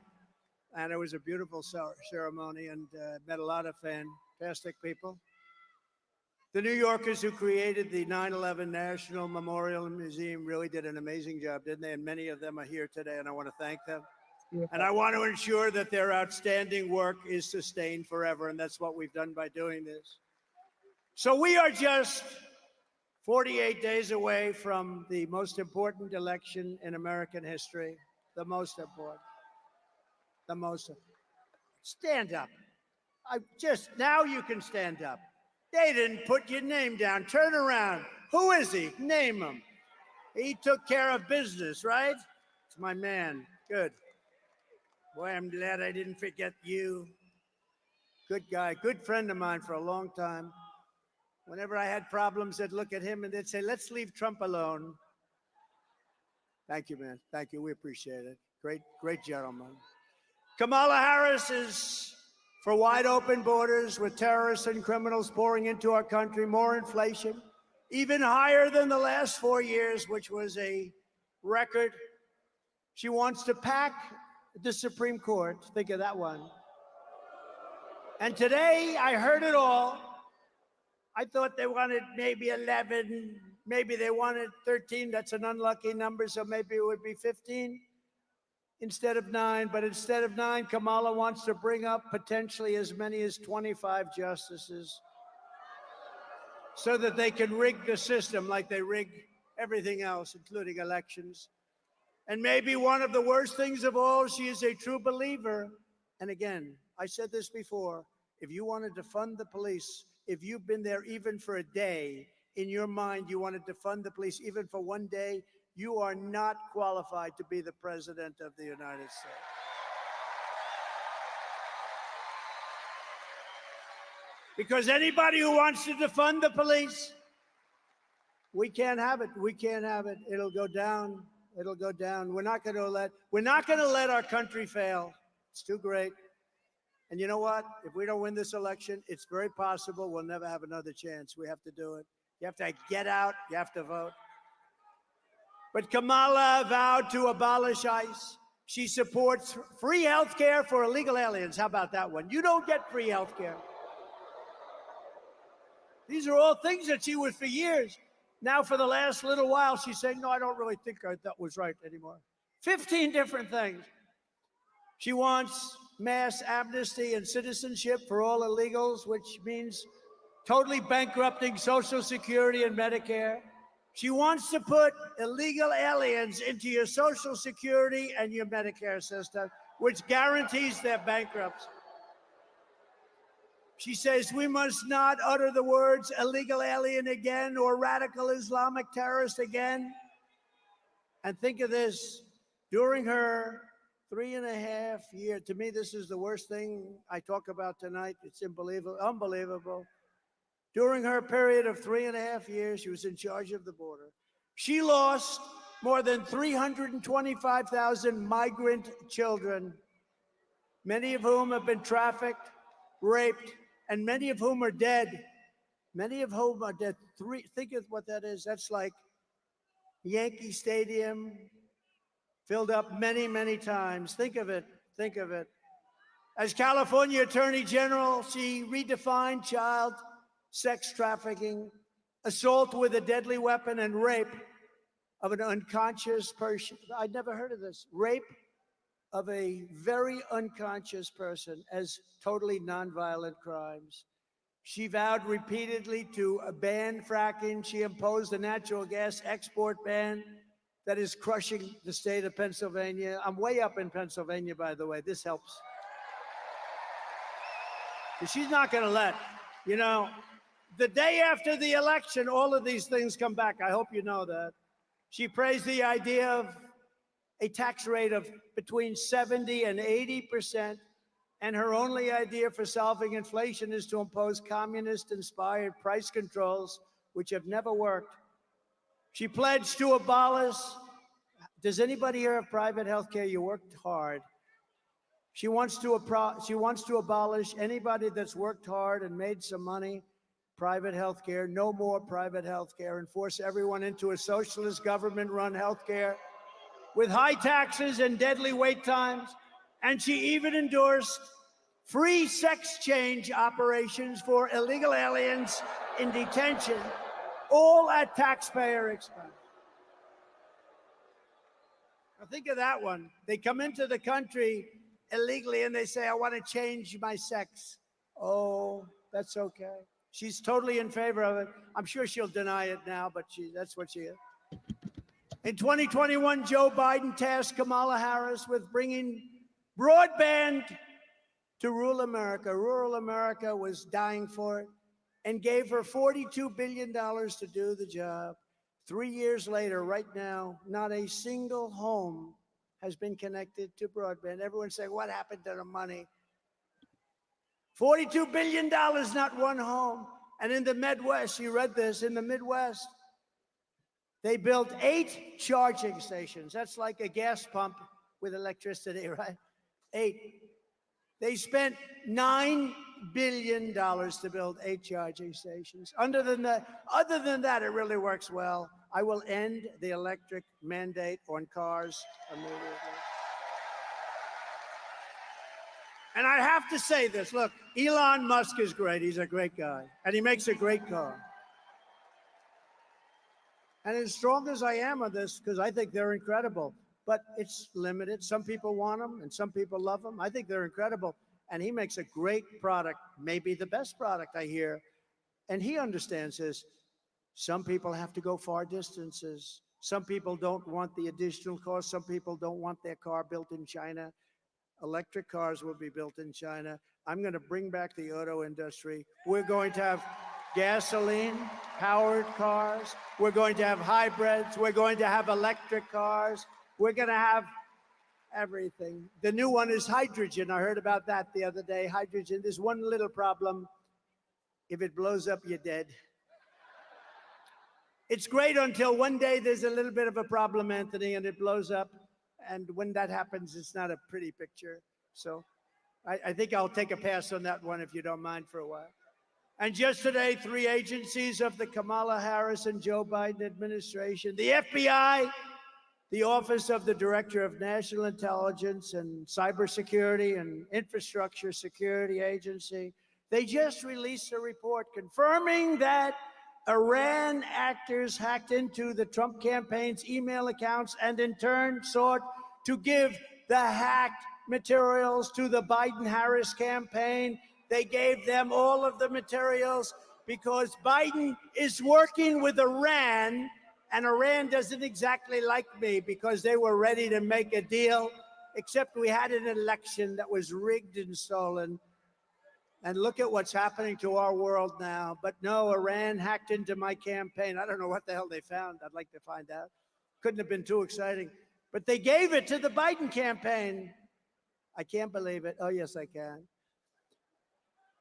and it was a beautiful ceremony, and met a lot of fantastic people. The New Yorkers who created the 9/11 National Memorial and Museum really did an amazing job, didn't they? And many of them are here today, and I want to thank them. And I want to ensure that their outstanding work is sustained forever, and that's what we've done by doing this. So we are just 48 days away from the most important election in American history, the most important. Stand up. Now you can stand up. They didn't put your name down. Turn around. Who is he? Name him. He took care of business, right? It's my man. Good. Boy, I'm glad I didn't forget you. Good guy. Good friend of mine for a long time. Whenever I had problems, I'd look at him and they'd say, "Let's leave Trump alone." Thank you, man. Thank you. We appreciate it. Great gentleman. Kamala Harris is for wide open borders with terrorists and criminals pouring into our country, more inflation, even higher than the last 4 years, which was a record. She wants to pack the Supreme Court. Think of that one. And today I heard it all. I thought they wanted maybe 11, maybe they wanted 13. That's an unlucky number, so maybe it would be 15. Instead of 9, but instead of 9, Kamala wants to bring up potentially as many as 25 justices so that they can rig the system like they rig everything else, including elections. And maybe one of the worst things of all, she is a true believer And again, I said this before, if you want to defund the police, if you've been there even for a day, in your mind you want to defund the police even for one day, you are not qualified to be the president of the United States. Because anybody who wants to defund the police, we can't have it. We can't have it. It'll go down. It'll go down. We're not going to let our country fail. It's too great. And you know what? If we don't win this election, it's very possible we'll never have another chance. We have to do it. You have to get out. You have to vote. But Kamala vowed to abolish ICE. She supports free health care for illegal aliens. How about that one? You don't get free health care. These are all things that she was for years. Now, for the last little while, she's saying, no, I don't really think that was right anymore. 15 different things. She wants mass amnesty and citizenship for all illegals, which means totally bankrupting Social Security and Medicare. She wants to put illegal aliens into your Social Security and your Medicare system, which guarantees their bankruptcy. She says we must not utter the words illegal alien again or radical Islamic terrorist again. And think of this, during her 3.5 year, to me, this is the worst thing I talk about tonight. It's unbelievable. During her period of 3.5 years, she was in charge of the border. She lost more than 325,000 migrant children, many of whom have been trafficked, raped, and many of whom are dead. Many of whom are dead. Think of what that is. That's like Yankee Stadium filled up many, many times. Think of it. Think of it. As California Attorney General, she redefined child sex trafficking, assault with a deadly weapon, and rape of an unconscious person. I'd never heard of this. Rape of a very unconscious person as totally nonviolent crimes. She vowed repeatedly to ban fracking. She imposed a natural gas export ban that is crushing the state of Pennsylvania. I'm way up in Pennsylvania, by the way. This helps. She's not going to let, the day after the election, all of these things come back. I hope you know that. She praised the idea of a tax rate of between 70 and 80%, and her only idea for solving inflation is to impose communist-inspired price controls, which have never worked. She pledged to abolish. Does anybody here have private health care? You worked hard. She wants to abolish anybody that's worked hard and made some money. Private health care, no more private health care, and force everyone into a socialist government-run health care with high taxes and deadly wait times. And she even endorsed free sex change operations for illegal aliens in detention, all at taxpayer expense. Now think of that one. They come into the country illegally and they say, I want to change my sex. Oh, that's okay. She's totally in favor of it. I'm sure she'll deny it now, but that's what she is. In 2021, Joe Biden tasked Kamala Harris with bringing broadband to rural America. Rural America was dying for it and gave her $42 billion to do the job. 3 years later, right now, not a single home has been connected to broadband. Everyone's saying, what happened to the money? $42 billion, not one home. And in the Midwest, you read this, in the Midwest, they built 8 charging stations. That's like a gas pump with electricity, right? 8. They spent $9 billion to build 8 charging stations. Other than that, it really works well. I will end the electric mandate on cars immediately. And I have to say this, look, Elon Musk is great. He's a great guy. And he makes a great car. And as strong as I am on this, because I think they're incredible, but it's limited. Some people want them and some people love them. I think they're incredible. And he makes a great product, maybe the best product I hear. And he understands this. Some people have to go far distances. Some people don't want the additional cost. Some people don't want their car built in China. Electric cars will be built in China. I'm going to bring back the auto industry. We're going to have gasoline-powered cars. We're going to have hybrids. We're going to have electric cars. We're going to have everything. The new one is hydrogen. I heard about that the other day. Hydrogen. There's one little problem. If it blows up, you're dead. It's great until one day there's a little bit of a problem, Anthony, and it blows up. And when that happens, it's not a pretty picture. So I think I'll take a pass on that one if you don't mind for a while. And just today, 3 agencies of the Kamala Harris and Joe Biden administration, the FBI, the Office of the Director of National Intelligence and Cybersecurity and Infrastructure Security Agency, they just released a report confirming that Iran actors hacked into the Trump campaign's email accounts and in turn sought to give the hacked materials to the Biden-Harris campaign. They gave them all of the materials because Biden is working with Iran, and Iran doesn't exactly like me because they were ready to make a deal, except we had an election that was rigged and stolen. And look at what's happening to our world now. But no, Iran hacked into my campaign. I don't know what the hell they found. I'd like to find out. Couldn't have been too exciting. But they gave it to the Biden campaign. I can't believe it. Oh, yes, I can.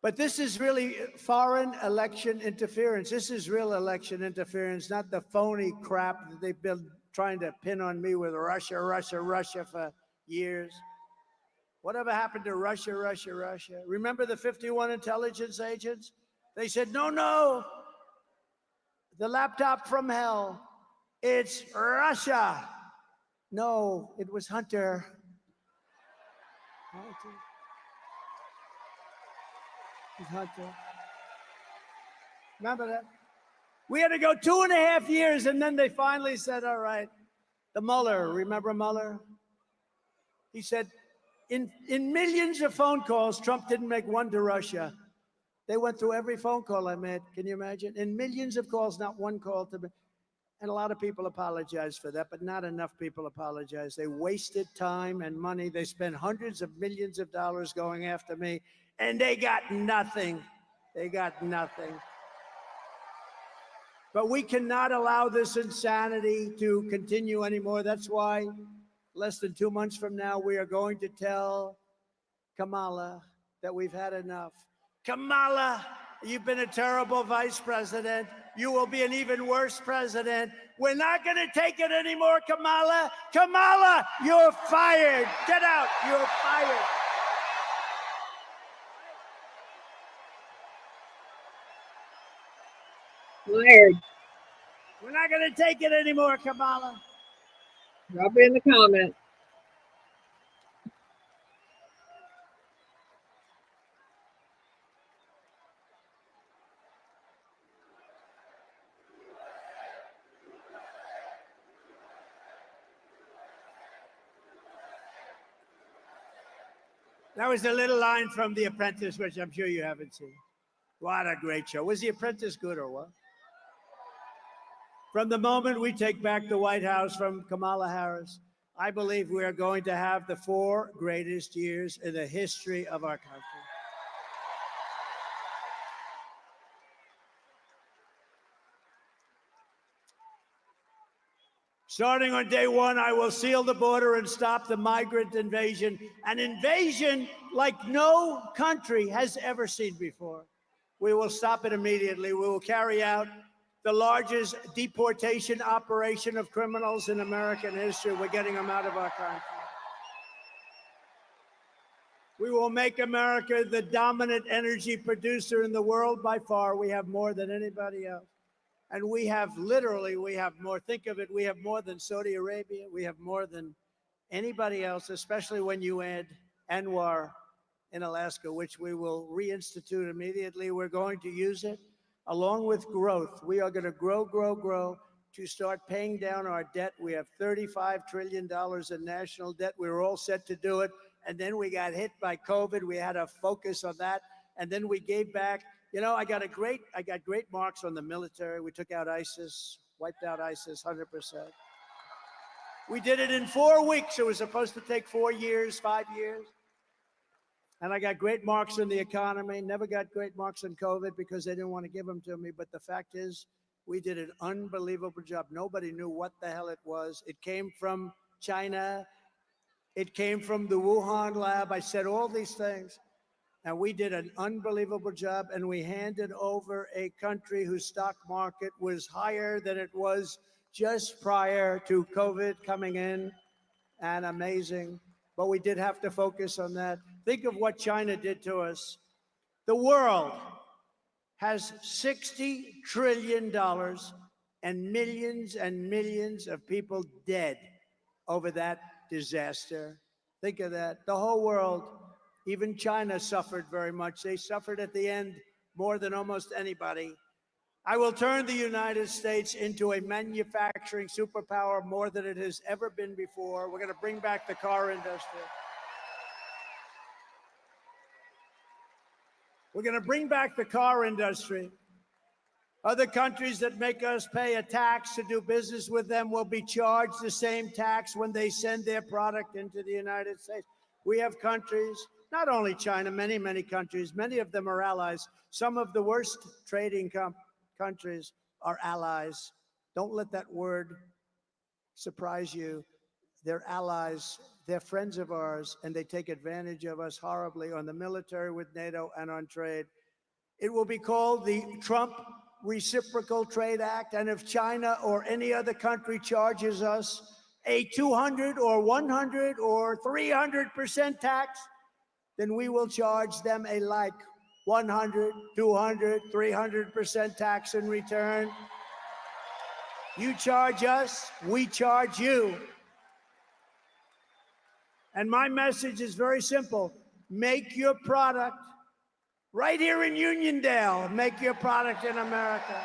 But this is really foreign election interference. This is real election interference, not the phony crap that they've been trying to pin on me with Russia, Russia, Russia for years. Whatever happened to Russia, Russia, Russia? Remember the 51 intelligence agents? They said, no, no, the laptop from hell, it's Russia. No, it was Hunter. Hunter. Remember that? We had to go 2.5 years, and then they finally said, all right, the Mueller, remember Mueller? He said, in millions of phone calls, Trump didn't make one to Russia. They went through every phone call I made. Can you imagine? In millions of calls, not one call to me. And a lot of people apologize for that, but not enough people apologize. They wasted time and money. They spent hundreds of millions of dollars going after me, and they got nothing. They got nothing. But we cannot allow this insanity to continue anymore. That's why less than 2 months from now, we are going to tell Kamala that we've had enough. Kamala, you've been a terrible vice president. You will be an even worse president. We're not going to take it anymore, Kamala. Kamala, you're fired. Get out. You're fired. Fired. We're not going to take it anymore, Kamala. Drop it in the comment. That was a little line from The Apprentice, which I'm sure you haven't seen. What a great show. Was The Apprentice good or what? From the moment we take back the White House from Kamala Harris, I believe we are going to have the 4 greatest years in the history of our country. Starting on day 1, I will seal the border and stop the migrant invasion, an invasion like no country has ever seen before. We will stop it immediately. We will carry out the largest deportation operation of criminals in American history. We're getting them out of our country. We will make America the dominant energy producer in the world by far. We have more than anybody else. And we have more, think of it, we have more than Saudi Arabia. We have more than anybody else, especially when you add ANWR in Alaska, which we will reinstitute immediately. We're going to use it along with growth. We are going to grow to start paying down our debt. We have $35 trillion in national debt. We were all set to do it. And then we got hit by COVID. We had to focus on that. And then we gave back. You know, I got great marks on the military. We took out ISIS, wiped out ISIS 100%. We did it in 4 weeks. It was supposed to take 4 years, 5 years. And I got great marks in the economy, never got great marks in COVID because they didn't want to give them to me. But the fact is, we did an unbelievable job. Nobody knew what the hell it was. It came from China. It came from the Wuhan lab. I said all these things. And we did an unbelievable job. And we handed over a country whose stock market was higher than it was just prior to COVID coming in. And amazing. But we did have to focus on that. Think of what China did to us. The world has $60 trillion and millions of people dead over that disaster. Think of that. The whole world, even China suffered very much. They suffered at the end more than almost anybody. I will turn the United States into a manufacturing superpower more than it has ever been before. We're going to bring back the car industry. We're going to bring back the car industry. Other countries that make us pay a tax to do business with them will be charged the same tax when they send their product into the United States. We have countries, not only China, many countries, many of them are allies. Some of the worst trading countries are allies. Don't let that word surprise you. They're allies, they're friends of ours, and they take advantage of us horribly on the military with NATO and on trade. It will be called the Trump Reciprocal Trade Act, and if China or any other country charges us a 200 or 100 or 300% tax, then we will charge them a like 100, 200, 300% tax in return. You charge us, we charge you. And my message is very simple. Make your product right here in Uniondale. Make your product in America.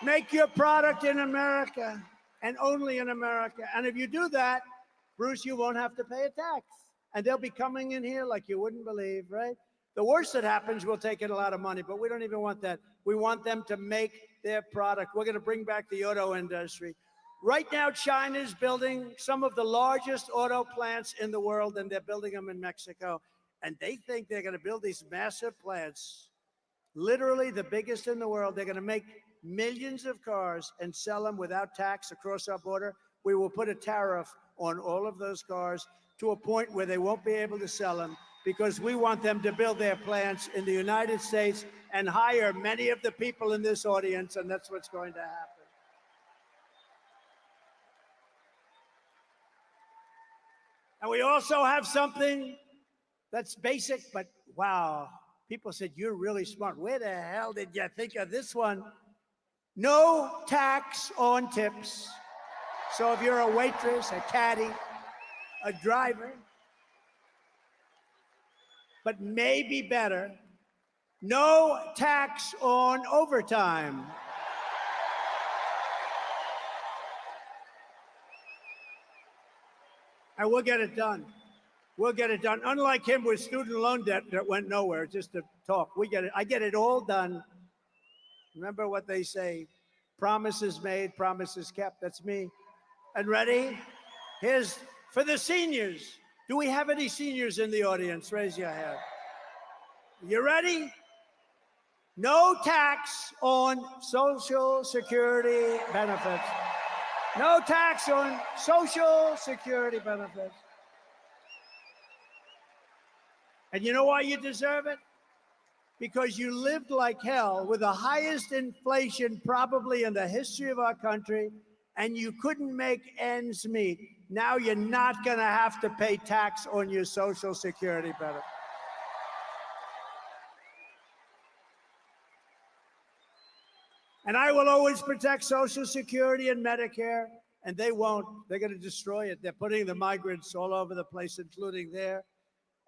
Make your product in America and only in America. And if you do that, Bruce, you won't have to pay a tax. And they'll be coming in here like you wouldn't believe, right? The worst that happens, we'll take in a lot of money, but we don't even want that. We want them to make their product. We're going to bring back the auto industry. Right now, China is building some of the largest auto plants in the world, and they're building them in Mexico. And they think they're going to build these massive plants, literally the biggest in the world. They're going to make millions of cars and sell them without tax across our border. We will put a tariff on all of those cars to a point where they won't be able to sell them, because we want them to build their plants in the United States and hire many of the people in this audience, and that's what's going to happen. And we also have something that's basic, but wow, people said, you're really smart. Where the hell did you think of this one? No tax on tips. So if you're a waitress, a caddy, a driver, but maybe better, no tax on overtime. And we'll get it done. We'll get it done. Unlike him with student loan debt that went nowhere, just to talk. We get it. I get it all done. Remember what they say, promises made, promises kept. That's me. And ready? Here's for the seniors. Do we have any seniors in the audience? Raise your hand. You ready? No tax on Social Security benefits. No tax on Social Security benefits. And you know why you deserve it? Because you lived like hell with the highest inflation probably in the history of our country, and you couldn't make ends meet. Now you're not going to have to pay tax on your Social Security benefit. And I will always protect Social Security and Medicare, and they won't. They're going to destroy it. They're putting the migrants all over the place, including there.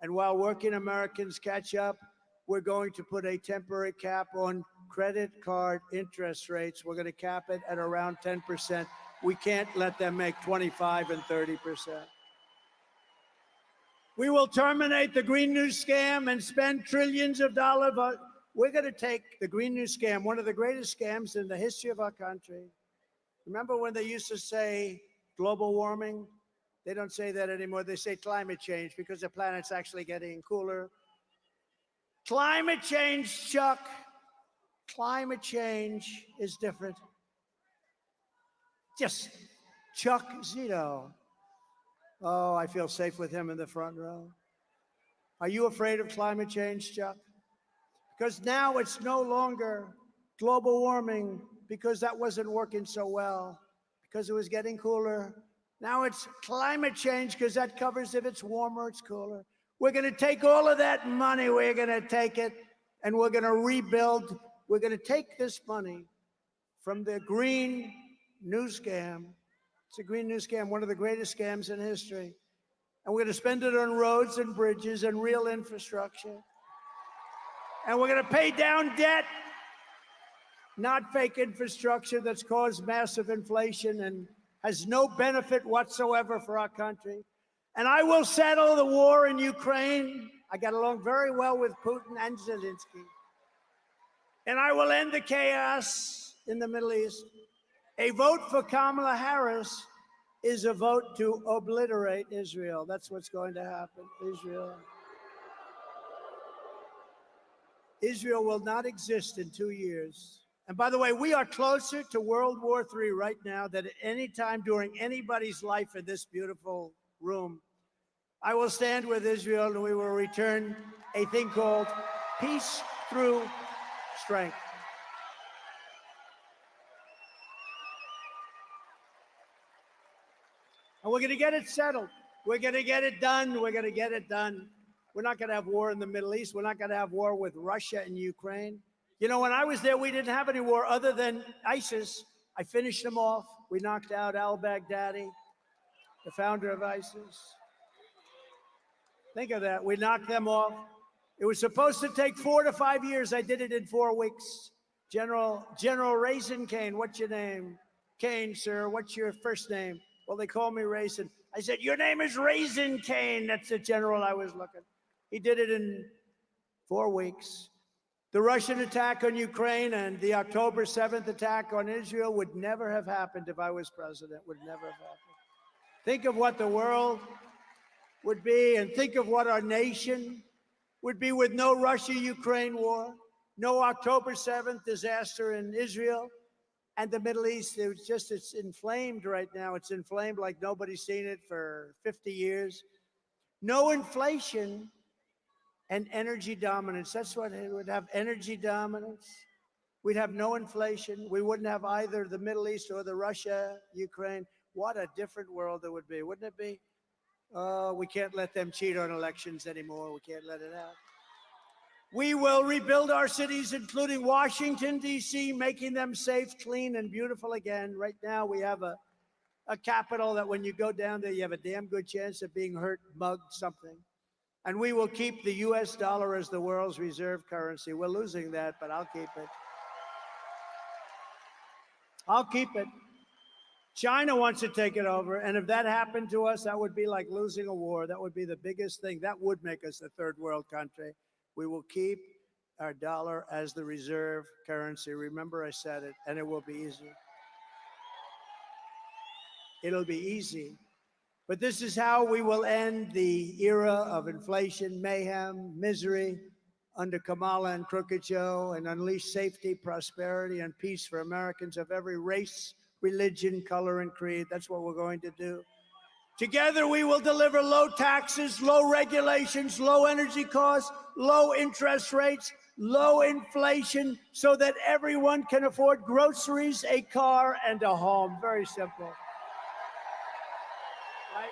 And while working Americans catch up, we're going to put a temporary cap on credit card interest rates. We're going to cap it at around 10%. We can't let them make 25 and 30%. We will terminate the Green New Scam and spend trillions of dollars. We're going to take the Green New Scam, one of the greatest scams in the history of our country. Remember when they used to say global warming? They don't say that anymore. They say climate change because the planet's actually getting cooler. Climate change, Chuck. Climate change is different. Just Chuck Zito. Oh, I feel safe with him in the front row. Are you afraid of climate change, Chuck? Because now it's no longer global warming because that wasn't working so well, because it was getting cooler. Now it's climate change because that covers if it's warmer, it's cooler. We're going to take all of that money, we're going to take it, and we're going to rebuild. We're going to take this money from the Green New Scam. It's a Green New Scam, one of the greatest scams in history. And we're going to spend it on roads and bridges and real infrastructure. And we're going to pay down debt, not fake infrastructure that's caused massive inflation and has no benefit whatsoever for our country. And I will settle the war in Ukraine. I got along very well with Putin and Zelensky. And I will end the chaos in the Middle East. A vote for Kamala Harris is a vote to obliterate Israel. That's what's going to happen. Israel will not exist in 2 years. And by the way, we are closer to World War III right now than at any time during anybody's life in this beautiful room. I will stand with Israel and we will return a thing called peace through strength. And we're going to get it settled. We're going to get it done. We're going to get it done. We're not going to have war in the Middle East. We're not going to have war with Russia and Ukraine. You know, when I was there, we didn't have any war other than ISIS. I finished them off. We knocked out al-Baghdadi, the founder of ISIS. Think of that. We knocked them off. It was supposed to take 4 to 5 years. I did it in 4 weeks. General Raisin Cain, what's your name? Cain, sir, what's your first name? Well, they call me Raisin. I said, your name is Raisin Cain. That's the general I was looking. He did it in 4 weeks. The Russian attack on Ukraine and the October 7th attack on Israel would never have happened if I was president, would never have happened. Think of what the world would be, and think of what our nation would be with no Russia-Ukraine war, no October 7th disaster in Israel and the Middle East. It's inflamed right now. It's inflamed like nobody's seen it for 50 years. No inflation and energy dominance. That's what it would have, energy dominance. We'd have no inflation. We wouldn't have either the Middle East or the Russia, Ukraine. What a different world it would be, wouldn't it be? Oh, we can't let them cheat on elections anymore. We can't let it out. We will rebuild our cities, including Washington, D.C., making them safe, clean, and beautiful again. Right now, we have a capital that when you go down there, you have a damn good chance of being hurt, mugged, something. And we will keep the U.S. dollar as the world's reserve currency. We're losing that, but I'll keep it. I'll keep it. China wants to take it over, and if that happened to us, that would be like losing a war. That would be the biggest thing. That would make us a third world country. We will keep our dollar as the reserve currency. Remember, I said it, and it will be easy. It'll be easy. But this is how we will end the era of inflation, mayhem, misery under Kamala and Crooked Joe, and unleash safety, prosperity, and peace for Americans of every race, religion, color, and creed. That's what we're going to do. Together, we will deliver low taxes, low regulations, low energy costs, low interest rates, low inflation, so that everyone can afford groceries, a car, and a home. Very simple. Right?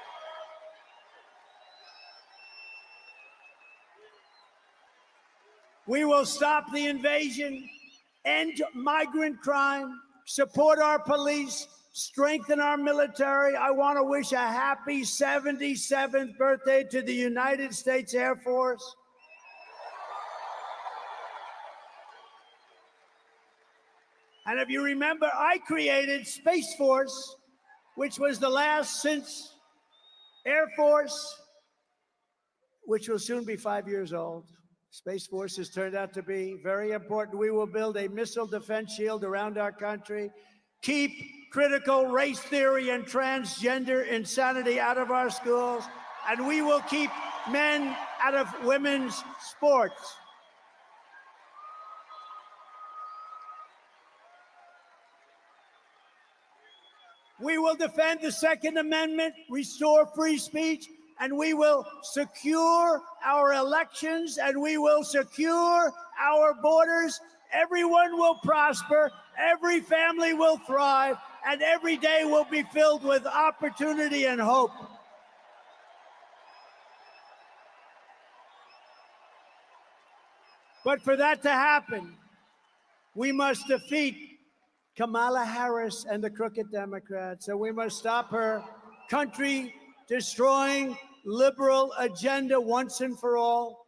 We will stop the invasion, end migrant crime, support our police, strengthen our military. I want to wish a happy 77th birthday to the United States Air Force. And if you remember, I created Space Force, which was the last since Air Force, which will soon be 5 years old. Space Force has turned out to be very important. We will build a missile defense shield around our country. keep critical race theory and transgender insanity out of our schools, and we will keep men out of women's sports. We will defend the Second Amendment, restore free speech, and we will secure our elections, and we will secure our borders. Everyone will prosper, every family will thrive, and every day will be filled with opportunity and hope. But for that to happen, we must defeat Kamala Harris and the crooked Democrats, and we must stop her country-destroying liberal agenda once and for all.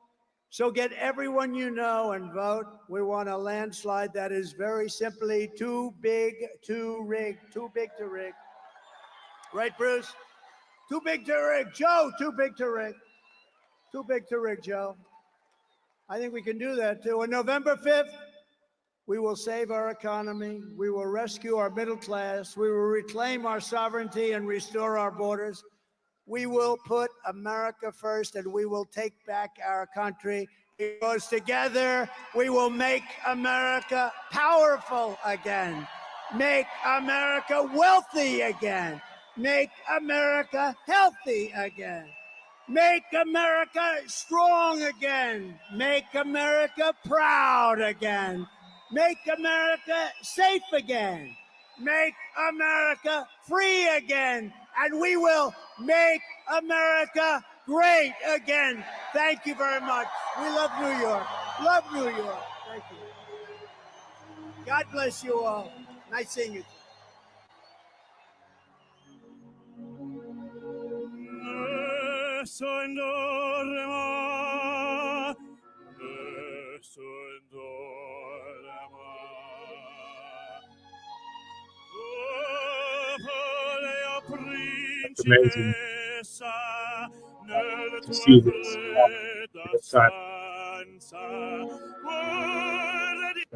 So get everyone you know and vote. We want a landslide that is very simply too big to rig. Too big to rig. Right, Bruce? Too big to rig. Joe, too big to rig. Too big to rig, Joe. I think we can do that, too. On November 5th, we will save our economy. We will rescue our middle class. We will reclaim our sovereignty and restore our borders. We will put America first, and we will take back our country. Because together, we will make America powerful again, make America wealthy again, make America healthy again, make America strong again, make America proud again, make America safe again, make America free again, and we will make America great again. Thank you very much. We love New York. Love New York. Thank you. God bless you all. Nice seeing you. It's amazing to see this.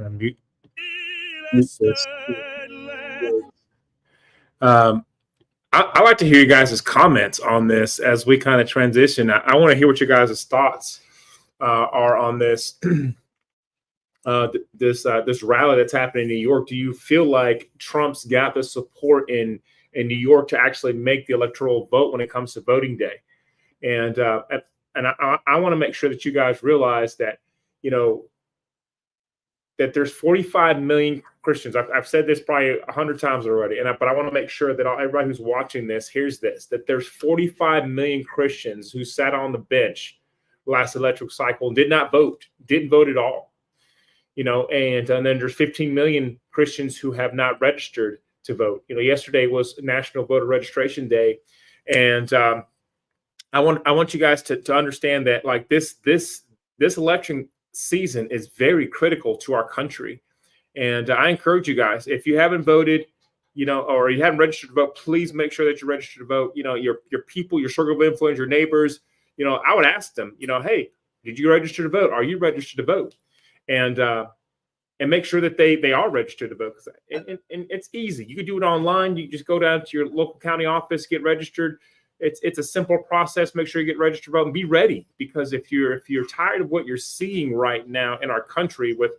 Mute this. I like to hear you guys' comments on this as we kind of transition. I want to hear what you guys' thoughts are on this. This rally that's happening in New York. Do you feel like Trump's got the support in New York to actually make the electoral vote when it comes to voting day? And I want to make sure that you guys realize that, you know, that there's 45 million Christians. I've said this probably 100 times already, but I want to make sure that everybody who's watching this hears this, that there's 45 million Christians who sat on the bench last electoral cycle and did not vote, didn't vote at all. You know, and then there's 15 million Christians who have not registered to vote. You know, yesterday was National Voter Registration Day, and I want you guys to understand that, like, this election season is very critical to our country. And I encourage you guys, if you haven't voted, you know, or you haven't registered to vote, please make sure that you're registered to vote. You know, your people, your circle of influence, your neighbors, you know, I would ask them, you know, hey, did you register to vote? Are you registered to vote? And make sure that they are registered to vote. And it's easy. You can do it online. You just go down to your local county office, get registered. It's a simple process. Make sure you get registered to vote and be ready, because if you're tired of what you're seeing right now in our country with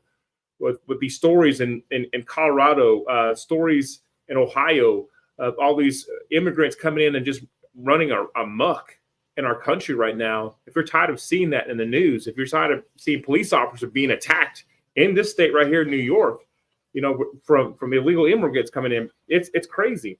these stories in Colorado, stories in Ohio, of all these immigrants coming in and just running amok in our country right now, if you're tired of seeing that in the news, if you're tired of seeing police officers being attacked in this state right here in New York, you know, from illegal immigrants coming in, it's crazy.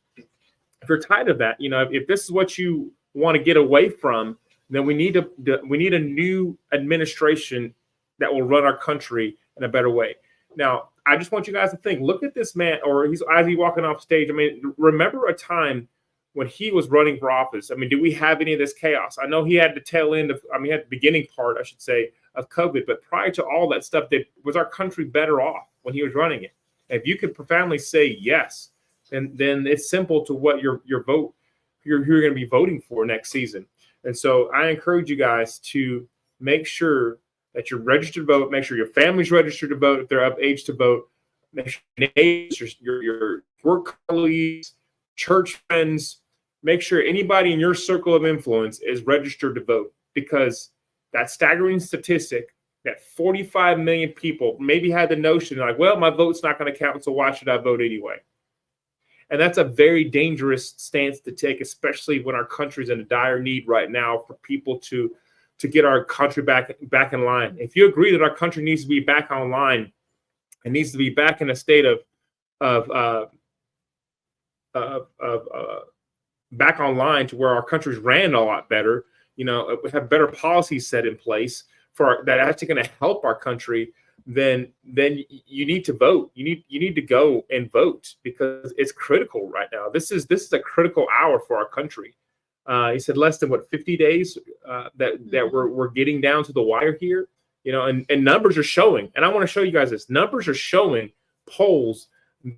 If you're tired of that, you know, if this is what you want to get away from, then we need a new administration that will run our country in a better way. Now, I just want you guys to think, look at this man, or he's walking off stage. I mean, remember a time when he was running for office. I mean, did we have any of this chaos? I know he had the tail end of, he had the beginning part, I should say, of COVID, but prior to all that stuff, was our country better off when he was running it? If you could profoundly say yes, then it's simple to what your vote, you're going to be voting for next season. And so I encourage you guys to make sure that you're registered to vote, make sure your family's registered to vote if they're of age to vote, make sure your work colleagues, church friends, make sure anybody in your circle of influence is registered to vote, because that staggering statistic that 45 million people maybe had the notion like, well, my vote's not going to count, so why should I vote anyway? And that's a very dangerous stance to take, especially when our country's in a dire need right now for people to get our country back in line. If you agree that our country needs to be back online, it needs to be back in a state of back online to where our country's ran a lot better, we have better policies set in place that are actually going to help our country, then you need to vote. You need to go and vote, because it's critical right now. This is a critical hour for our country. He said less than 50 days that we're getting down to the wire here, and numbers are showing. And I want to show you guys this. Numbers are showing polls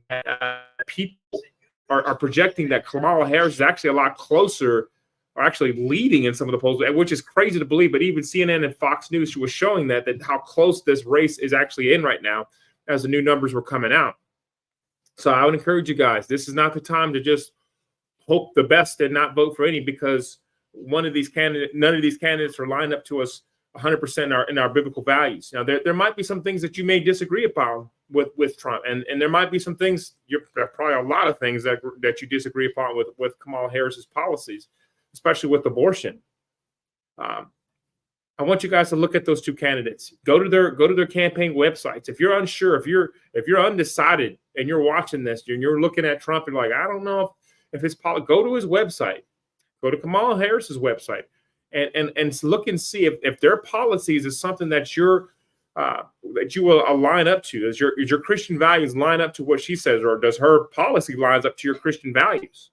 that people are projecting that Kamala Harris is actually a lot closer, or actually leading in some of the polls, which is crazy to believe. But even CNN and Fox News was showing that how close this race is actually in right now as the new numbers were coming out. So I would encourage you guys, this is not the time to just hope the best and not vote for any, because none of these candidates are lined up to us 100% in our biblical values. Now, there might be some things that you may disagree upon with Trump, and there might be some things, there are probably a lot of things that you disagree upon with Kamala Harris's policies, especially with abortion. I want you guys to look at those two candidates. Go to their campaign websites. If you're unsure, if you're undecided and you're watching this and you're looking at Trump and like, I don't know if his policy, go to his website. Go to Kamala Harris's website and look and see if their policies is something that that you will align up to. Is your Christian values line up to what she says, or does her policy lines up to your Christian values?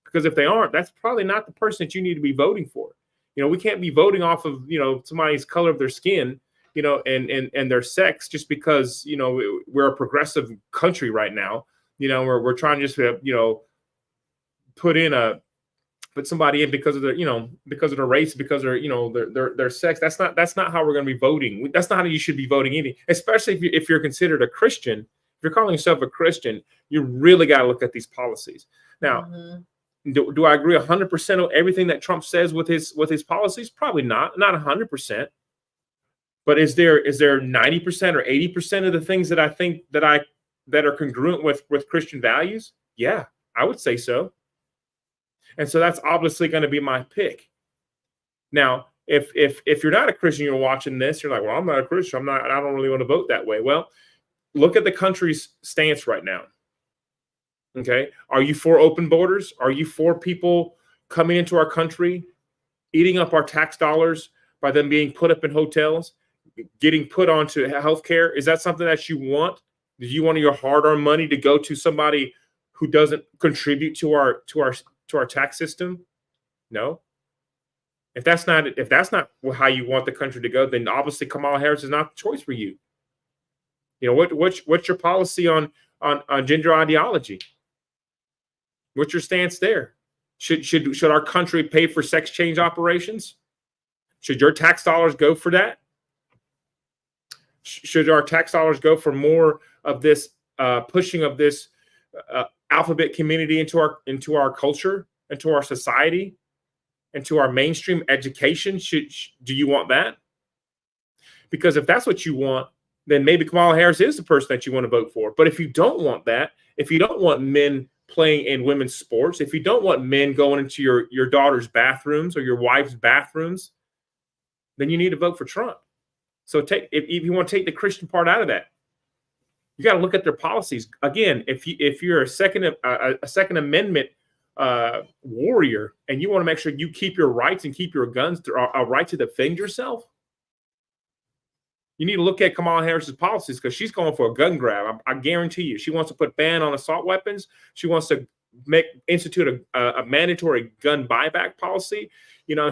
Because if they aren't, that's probably not the person that you need to be voting for. We can't be voting off of, somebody's color of their skin, and their sex, just because, we're a progressive country right now. We're trying to just, put somebody in because of their, because of their race, because of their sex. That's not how we're going to be voting. That's not how you should be voting either. Especially if you're considered a Christian. If you're calling yourself a Christian, you really got to look at these policies. Now, do I agree 100% of everything that Trump says with his policies? Probably not 100%. But is there 90% or 80% of the things that I think that are congruent with Christian values? Yeah, I would say so. And so that's obviously going to be my pick. Now, if you're not a Christian, you're watching this, you're like, well, I'm not a Christian. I don't really want to vote that way. Well, look at the country's stance right now. Okay. Are you for open borders? Are you for people coming into our country, eating up our tax dollars by them being put up in hotels, getting put onto healthcare? Is that something that you want? Do you want your hard-earned money to go to somebody who doesn't contribute to our tax system? No. If that's not how you want the country to go, then obviously Kamala Harris is not the choice for you. What's your policy on gender ideology? What's your stance there? Should our country pay for sex change operations? Should your tax dollars go for that? Should our tax dollars go for more of this pushing of this alphabet community into our culture, into our society, into our mainstream education? Do you want that? Because if that's what you want, then maybe Kamala Harris is the person that you want to vote for. But if you don't want that, if you don't want men playing in women's sports, if you don't want men going into your daughter's bathrooms or your wife's bathrooms, then you need to vote for Trump. So if you want to take the Christian part out of that, you got to look at their policies. Again, if you're a Second Amendment warrior and you want to make sure you keep your rights and keep your guns, a right to defend yourself, you need to look at Kamala Harris's policies, because she's going for a gun grab. I guarantee you. She wants to put ban on assault weapons. She wants to institute a mandatory gun buyback policy.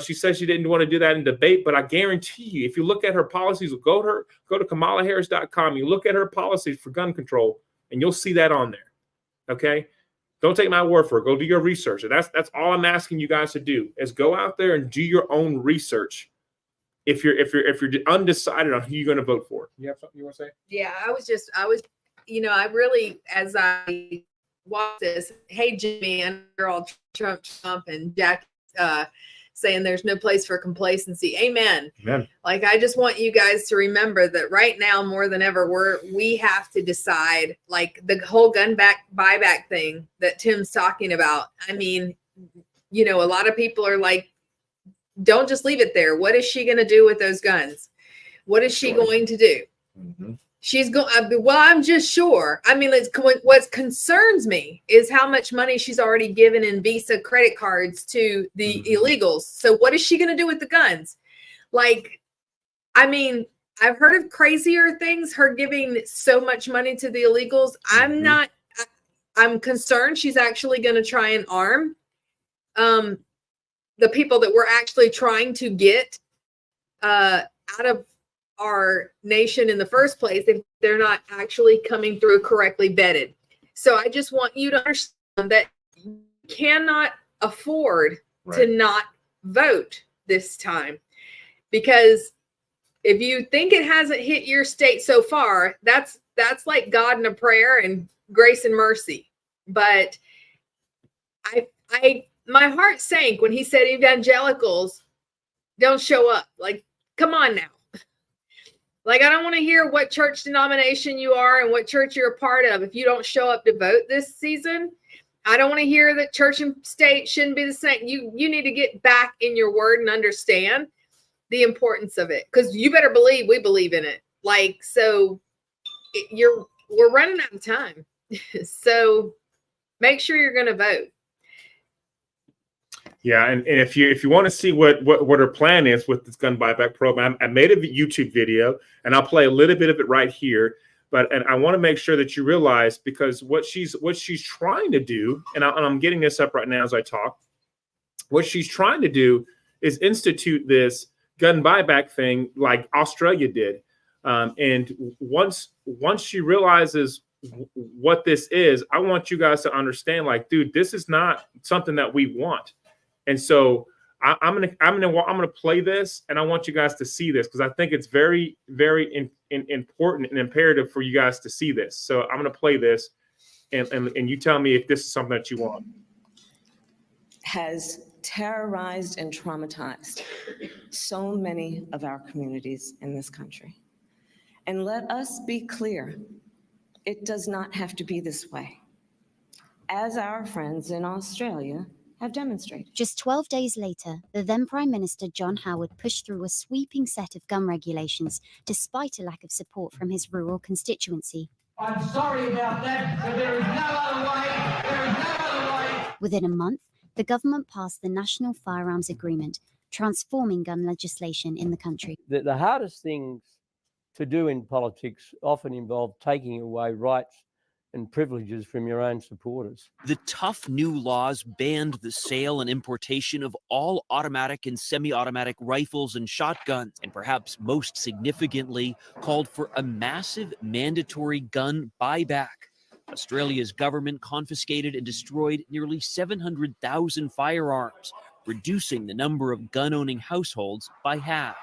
She says she didn't want to do that in debate, but I guarantee you, if you look at her policies, go to KamalaHarris.com. You look at her policies for gun control, and you'll see that on there. Okay? Don't take my word for it. Go do your research. And that's all I'm asking you guys to do, is go out there and do your own research. If you're undecided on who you're going to vote for. You have something you want to say? Yeah, I was, I really, as I watch this. Hey, Jimmy, and you're all Trump, and Jack saying there's no place for complacency. Amen. Amen. Like, I just want you guys to remember that right now, more than ever, we have to decide, like the whole gun buyback thing that Tim's talking about. I mean, you know, a lot of people are like, don't just leave it there. What is she going to do with those guns? What is she going to do? Mm-hmm. She's going, well, I'm just sure. I mean, what concerns me is how much money she's already given in Visa credit cards to the illegals. So what is she going to do with the guns? Like, I mean, I've heard of crazier things, her giving so much money to the illegals. I'm concerned she's actually going to try and arm the people that we're actually trying to get out of our nation in the first place if they're not actually coming through correctly vetted. So I just want you to understand that you cannot afford to not vote this time, because if you think it hasn't hit your state so far, that's like God in a prayer and grace and mercy. But my heart sank when he said evangelicals don't show up. Like, come on now. Like, I don't want to hear what church denomination you are and what church you're a part of if you don't show up to vote this season. I don't want to hear that church and state shouldn't be the same. You need to get back in your word and understand the importance of it, because you better believe we believe in it. Like, so we're running out of time. So make sure you're going to vote. Yeah, and if you want to see what her plan is with this gun buyback program, I made a YouTube video, and I'll play a little bit of it right here. And I want to make sure that you realize, because what she's trying to do, and I'm getting this up right now as I talk, what she's trying to do is institute this gun buyback thing like Australia did. And once she realizes what this is, I want you guys to understand, like, dude, this is not something that we want. And so I'm gonna play this, and I want you guys to see this, because I think it's very, very important and imperative for you guys to see this. So I'm gonna play this, and you tell me if this is something that you want. Has terrorized and traumatized so many of our communities in this country. And let us be clear, it does not have to be this way, as our friends in Australia have demonstrated. Just 12 days later, the then Prime Minister John Howard pushed through a sweeping set of gun regulations, despite a lack of support from his rural constituency. I'm sorry about that, but there is no other way. There is no other way. Within a month, the government passed the National Firearms Agreement, transforming gun legislation in the country. The hardest things to do in politics often involve taking away rights and privileges from your own supporters. The tough new laws banned the sale and importation of all automatic and semi-automatic rifles and shotguns, and perhaps most significantly, called for a massive mandatory gun buyback. Australia's government confiscated and destroyed nearly 700,000 firearms, reducing the number of gun-owning households by half.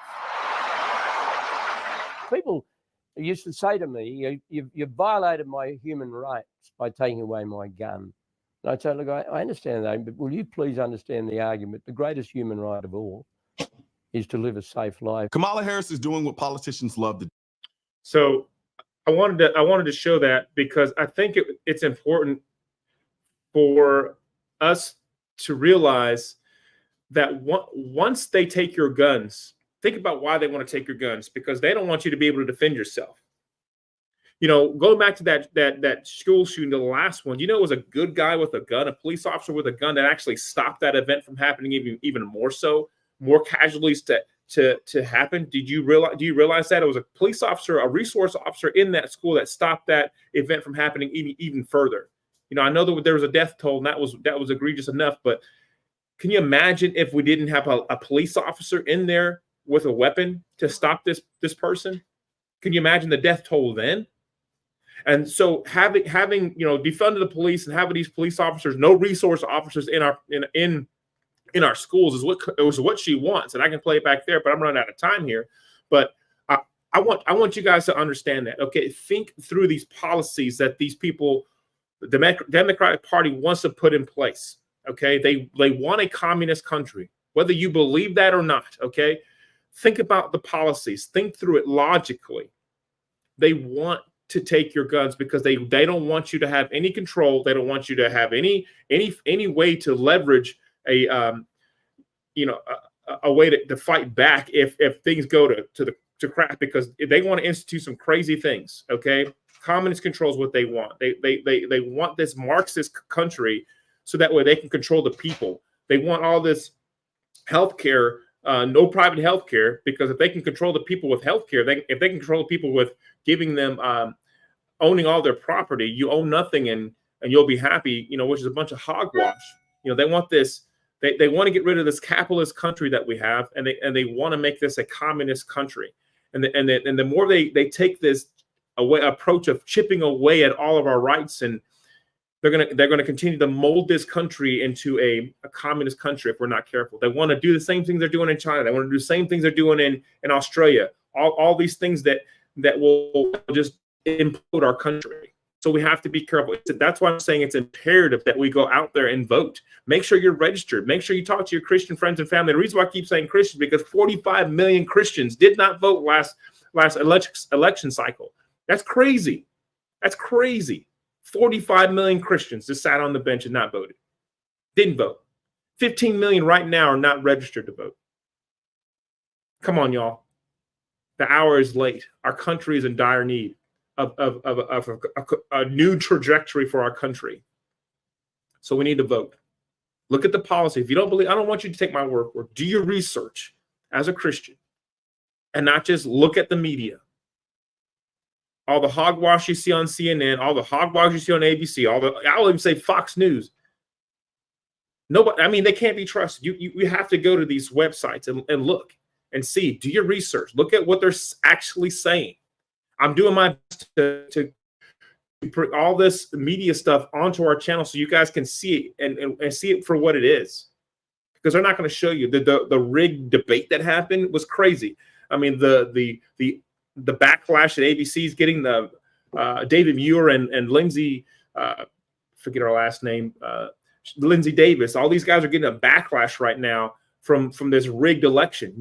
People used to say to me, you've violated my human rights by taking away my gun. And I'd say, look, I understand that, but will you please understand the argument? The greatest human right of all is to live a safe life. Kamala Harris is doing what politicians love to do. So I wanted to show that, because I think it's important for us to realize that once they take your guns, think about why they want to take your guns, because they don't want you to be able to defend yourself. You know, going back to that school shooting, the last one, you know, it was a good guy with a gun, a police officer with a gun, that actually stopped that event from happening even more so, more casualties to happen. Do you realize that it was a police officer, a resource officer in that school that stopped that event from happening even further? You know, I know that there was a death toll, and that was egregious enough, but can you imagine if we didn't have a police officer in there with a weapon to stop this person? Can you imagine the death toll then? And so having defunded the police and having these police officers, no resource officers in our schools is what she wants. And I can play it back there, but I'm running out of time here. But I want you guys to understand that. Okay, think through these policies that these people the Democratic Party wants to put in place. Okay, they want a communist country, whether you believe that or not. Okay, think about the policies, think through it logically. They want to take your guns because they don't want you to have any control. They don't want you to have any way to leverage a way to fight back if things go to crap, because they want to institute some crazy things. Okay, communist control is what they want. They want this Marxist country so that way they can control the people. They want all this healthcare, no private healthcare, because if they can control the people with healthcare, if they can control the people with giving them owning all their property, you own nothing and you'll be happy, which is a bunch of hogwash. They want this. They want to get rid of this capitalist country that we have, and they want to make this a communist country. And the more they take this approach of chipping away at all of our rights, and they're gonna continue to mold this country into a communist country if we're not careful. They want to do the same things they're doing in China. They want to do the same things they're doing in Australia. All these things that will just implode our country. So we have to be careful. That's why I'm saying it's imperative that we go out there and vote. Make sure you're registered. Make sure you talk to your Christian friends and family. The reason why I keep saying Christians, because 45 million Christians did not vote last election cycle. That's crazy. That's crazy. 45 million Christians just sat on the bench and not voted. Didn't vote. 15 million right now are not registered to vote. Come on, y'all. The hour is late. Our country is in dire need of a new trajectory for our country. So we need to vote. Look at the policy. If you don't believe, I don't want you to take my word for it. Do your research as a Christian and not just look at the media. All the hogwash you see on CNN, all the hogwash you see on ABC, I'll even say Fox News. Nobody, they can't be trusted. You have to go to these websites and look and see. Do your research. Look at what they're actually saying. I'm doing my best to put all this media stuff onto our channel so you guys can see it and see it for what it is. Because they're not going to show you the rigged debate that happened was crazy. The backlash that ABC is getting, the David Muir and Lindsay, forget her last name, Lindsay Davis. All these guys are getting a backlash right now from this rigged election.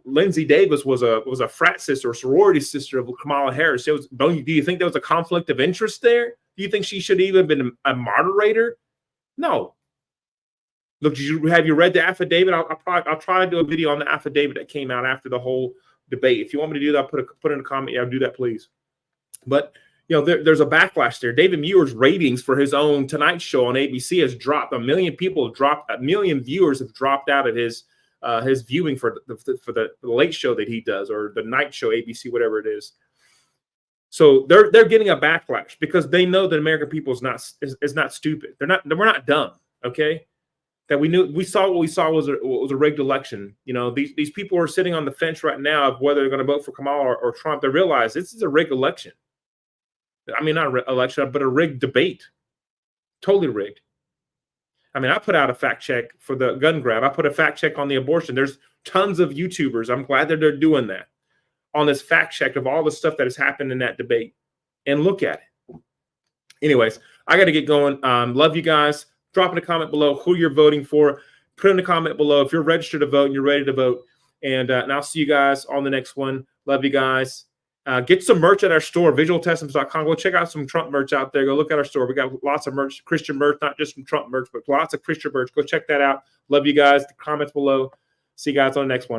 Lindsay Davis was a frat sister or sorority sister of Kamala Harris. Do you think there was a conflict of interest there? Do you think she should even have been a moderator? No. Look, have you read the affidavit? I'll try to do a video on the affidavit that came out after the whole debate. If you want me to do that, put in a comment. Yeah, do that, please. But there's a backlash there. David Muir's ratings for his own Tonight Show on ABC has dropped. 1 million people have dropped. 1 million viewers have dropped out of his viewing for the late show that he does, or the night show, ABC, whatever it is. So they're getting a backlash because they know that American people is not stupid. We're not dumb. Okay. That we saw what we saw was a rigged election. These people are sitting on the fence right now of whether they're going to vote for Kamala or Trump. They realize this is a rigged election. Not an election, but a rigged debate. Totally rigged. I put out a fact check for the gun grab. I put a fact check on the abortion. There's tons of YouTubers. I'm glad that they're doing that on this fact check of all the stuff that has happened in that debate. And look at it. Anyways, I got to get going. Love you guys. Drop in a comment below who you're voting for. Put in a comment below if you're registered to vote and you're ready to vote. And I'll see you guys on the next one. Love you guys. Get some merch at our store, visualtestament.com. Go check out some Trump merch out there. Go look at our store. We got lots of merch, Christian merch, not just some Trump merch, but lots of Christian merch. Go check that out. Love you guys. The comments below. See you guys on the next one.